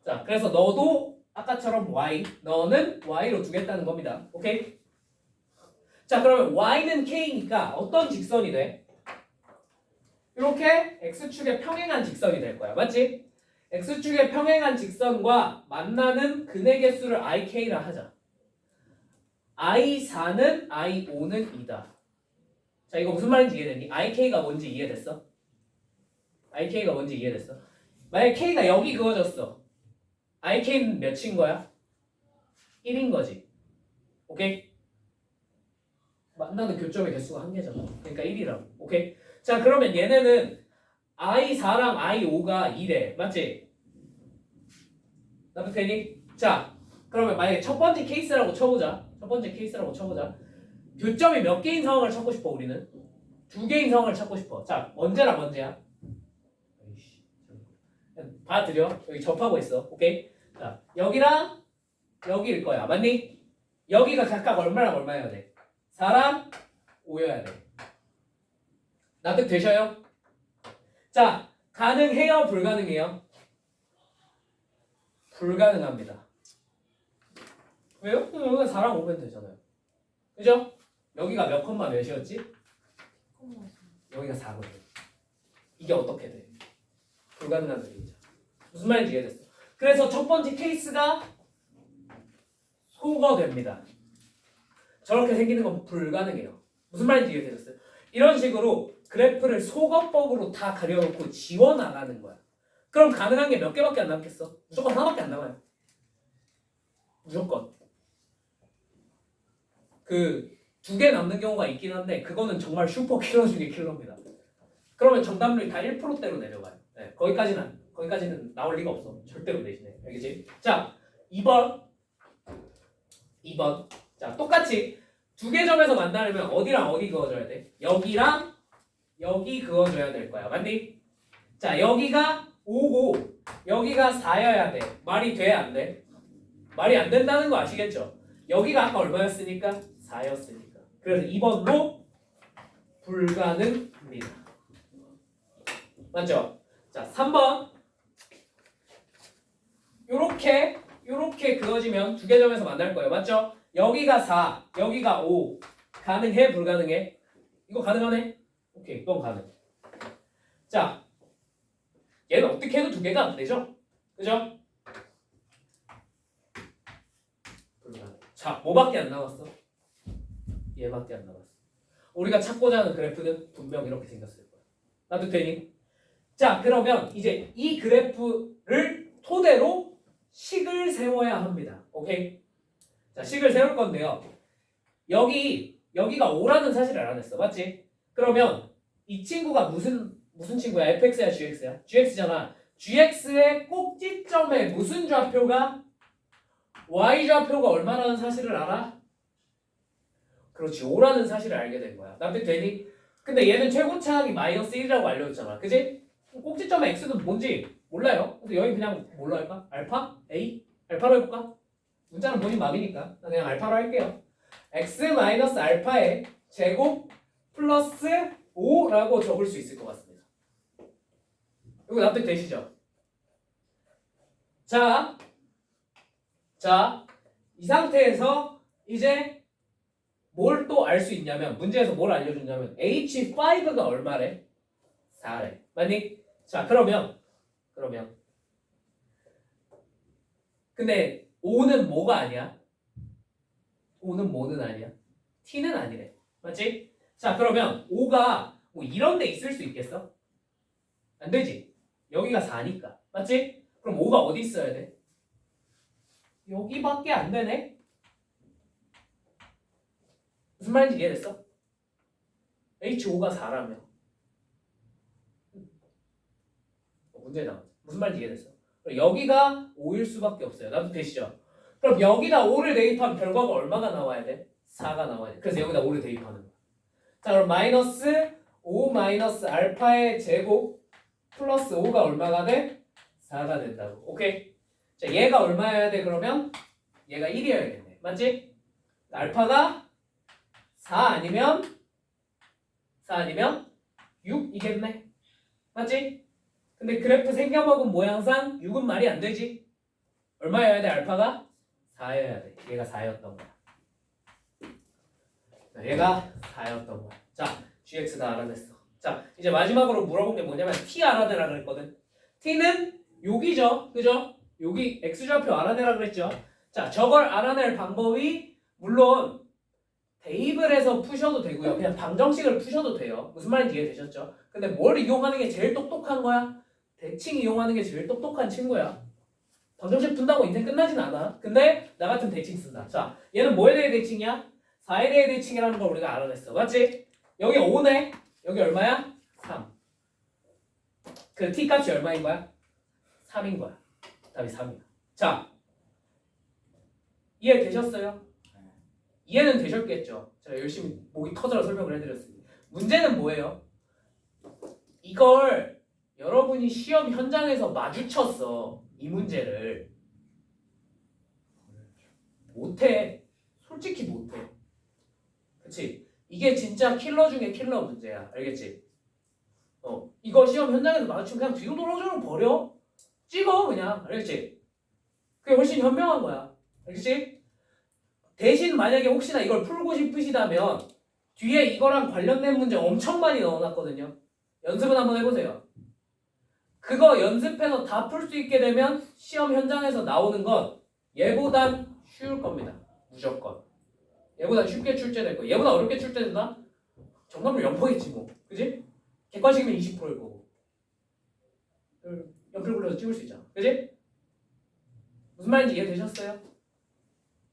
자, 그래서 너도 아까처럼 y, 너는 y로 두겠다는 겁니다. 오케이? 자, 그러면 y는 k니까 어떤 직선이 돼? 이렇게 x축에 평행한 직선이 될 거야. 맞지? x축의 평행한 직선과 만나는 근의 개수를 ik라 하자. i4는 i5는 2다. 자, 이거 무슨 말인지 이해되니? ik가 뭔지 이해됐어? ik가 뭔지 이해됐어? 만약에 k가 여기 그어졌어. ik는 몇인 거야? 1인 거지. 오케이? 만나는 교점의 개수가 한 개잖아. 그러니까 1이라고. 오케이? 자, 그러면 얘네는 i4랑 i5가 2래. 맞지? 납득되니? 자, 그러면 만약에 첫 번째 케이스라고 쳐보자. 교점이 몇 개인 상황을 찾고 싶어, 우리는? 2개인 상황을 찾고 싶어. 자, 언제랑 언제야? 봐드려. 여기 접하고 있어. 오케이? 자, 여기랑 여기일 거야. 맞니? 여기가 각각 얼마랑 얼마여야 돼? 4랑 5여야 돼. 납득 되셔요? 자, 가능해요? 불가능해요? 불가능합니다. 왜요? 여기가 4랑 5면 되잖아요. 그죠? 여기가 몇 컴마 몇이었지? 여기가 4거든. 이게 어떻게 돼? 불가능한 소리죠. 무슨 말인지 이해됐어? 그래서 첫 번째 케이스가 소거됩니다. 저렇게 생기는 건 불가능해요. 무슨 말인지 이해되셨어요? 이런 식으로 그래프를 소거법으로 다 그려놓고 지워나가는 거야. 그럼 가능한 게 몇 개밖에 안 남겠어? 무조건 하나밖에 안 남아요. 무조건. 그 2개 남는 경우가 있긴 한데 그거는 정말 슈퍼 킬러 중에 킬러입니다. 그러면 정답률이 다 1%대로 내려가요. 네, 거기까지는 나올 리가 없어. 절대로 내시네. 알겠지? 자, 2번. 자, 똑같이 2개 점에서 만나려면 어디랑 어디 그어줘야 돼? 여기랑 여기 그어줘야 될 거야. 맞니? 자, 여기가 5고 여기가 4여야 돼. 말이 돼? 안 돼? 말이 안 된다는 거 아시겠죠? 여기가 아까 얼마였으니까? 4였으니까. 그래서 2번도 불가능합니다. 맞죠? 자, 3번. 요렇게 그어지면 2개 점에서 만날 거예요. 맞죠? 여기가 4, 여기가 5. 가능해? 불가능해? 이거 가능하네? 오케이, 이건 가능. 자, 얘는 어떻게 해도 2개가 안 되죠? 그죠? 불가능. 자, 뭐밖에 안 남았어? 얘밖에 안 남았어. 우리가 찾고자 하는 그래프는 분명 이렇게 생겼을 거야. 나도 되니? 자, 그러면 이제 이 그래프를 토대로 식을 세워야 합니다. 오케이? 자, 식을 세울 건데요. 여기가 5라는 사실을 알아냈어. 맞지? 그러면 이 친구가 무슨 친구야? fx야, gx야? gx잖아. gx의 꼭지점에 무슨 좌표가 y 좌표가 얼마라는 사실을 알아? 그렇지, 5라는 사실을 알게 된 거야. 납득되니? 근데 얘는 최고차항이 -1이라고 알려줬잖아. 그지? 꼭지점의 x는 뭔지 몰라요. 근데 여기 그냥 뭘로 할까? 알파? a? 알파로 해볼까? 문자는 본인 마음이니까 그냥 알파로 할게요. x-알파의 제곱 플러스 5라고 적을 수 있을 것 같습니다. 이거 납득되시죠? 자, 이 상태에서 이제 뭘 또 알 수 있냐면 문제에서 뭘 알려줬냐면 H5가 얼마래? 4래. 맞니? 자, 그러면 근데 5는 뭐가 아니야? 5는 뭐는 아니야? T는 아니래. 맞지? 자, 그러면 5가 뭐 이런 데 있을 수 있겠어? 안 되지. 여기가 4니까. 맞지? 그럼 5가 어디 있어야 돼? 여기밖에 안 되네? 무슨 말인지 이해됐어? H5가 4라며. 문제 나왔지. 무슨 말인지 이해됐어? 여기가 5일 수밖에 없어요. 나도 되시죠? 그럼 여기다 5를 대입하면 결과가 얼마가 나와야 돼? 4가 나와야 돼. 그래서 여기다 5를 대입하는 거야. 자, 그럼 마이너스 5 마이너스 알파의 제곱 플러스 5가 얼마가 돼? 4가 된다고. 오케이? 자, 얘가 얼마여야 돼? 그러면 얘가 1이어야겠네. 맞지? 알파가 4 아니면 6이겠네. 맞지? 근데 그래프 생겨먹은 모양상 6은 말이 안 되지. 얼마여야 돼? 알파가 4여야 돼. 얘가 4였던 거야. 얘가 4였던 거야. 자, gx 다 알아냈어. 자, 이제 마지막으로 물어본 게 뭐냐면 t 알아내라 그랬거든. t는 여기죠. 그죠? 여기 x좌표 알아내라 그랬죠. 자, 저걸 알아낼 방법이 물론 대입을 해서 푸셔도 되고요. 그냥 방정식을 푸셔도 돼요. 무슨 말인지 이해되셨죠? 근데 뭘 이용하는 게 제일 똑똑한 거야? 대칭 이용하는 게 제일 똑똑한 친구야. 방정식 푼다고 인생 끝나진 않아. 근데 나 같은 대칭 쓴다. 자, 얘는 뭐에 대해 대칭이야? 4에 대해 대칭이라는 걸 우리가 알아냈어. 맞지? 여기 5네. 여기 얼마야? 3. 그 t 값이 얼마인 거야? 3인 거야. 답이 3이야. 자, 이해되셨어요? 이해는 되셨겠죠? 제가 열심히 목이 터져라 설명을 해드렸습니다. 문제는 뭐예요? 이걸 여러분이 시험 현장에서 마주쳤어. 이 문제를 못해. 솔직히 못해. 그치? 이게 진짜 킬러 중에 킬러 문제야. 알겠지? 이거 시험 현장에서 마주치면 그냥 뒤로 돌아오면 버려. 찍어 그냥. 알겠지? 그게 훨씬 현명한 거야. 알겠지? 대신 만약에 혹시나 이걸 풀고 싶으시다면 뒤에 이거랑 관련된 문제 엄청 많이 넣어놨거든요. 연습은 한번 해보세요. 그거 연습해서 다 풀 수 있게 되면 시험 현장에서 나오는 건 얘보단 쉬울 겁니다. 무조건. 얘보다 쉽게 출제될 거야. 얘보다 어렵게 출제된다? 정답률 0%겠지 뭐. 그지? 객관식이면 20%일 거고. 연필 굴려서 찍을 수 있잖아. 그지? 무슨 말인지 이해되셨어요?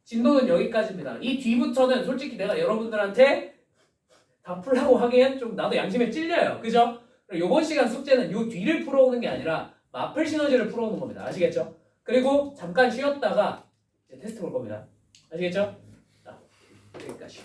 진도는 여기까지입니다. 이 뒤부터는 솔직히 내가 여러분들한테 다 풀라고 하기엔 좀 나도 양심에 찔려요. 그죠? 이번 시간 숙제는 요 뒤를 풀어오는 게 아니라 마플 시너지를 풀어오는 겁니다. 아시겠죠? 그리고 잠깐 쉬었다가 이제 테스트 볼 겁니다. 아시겠죠? 자, 여기까지.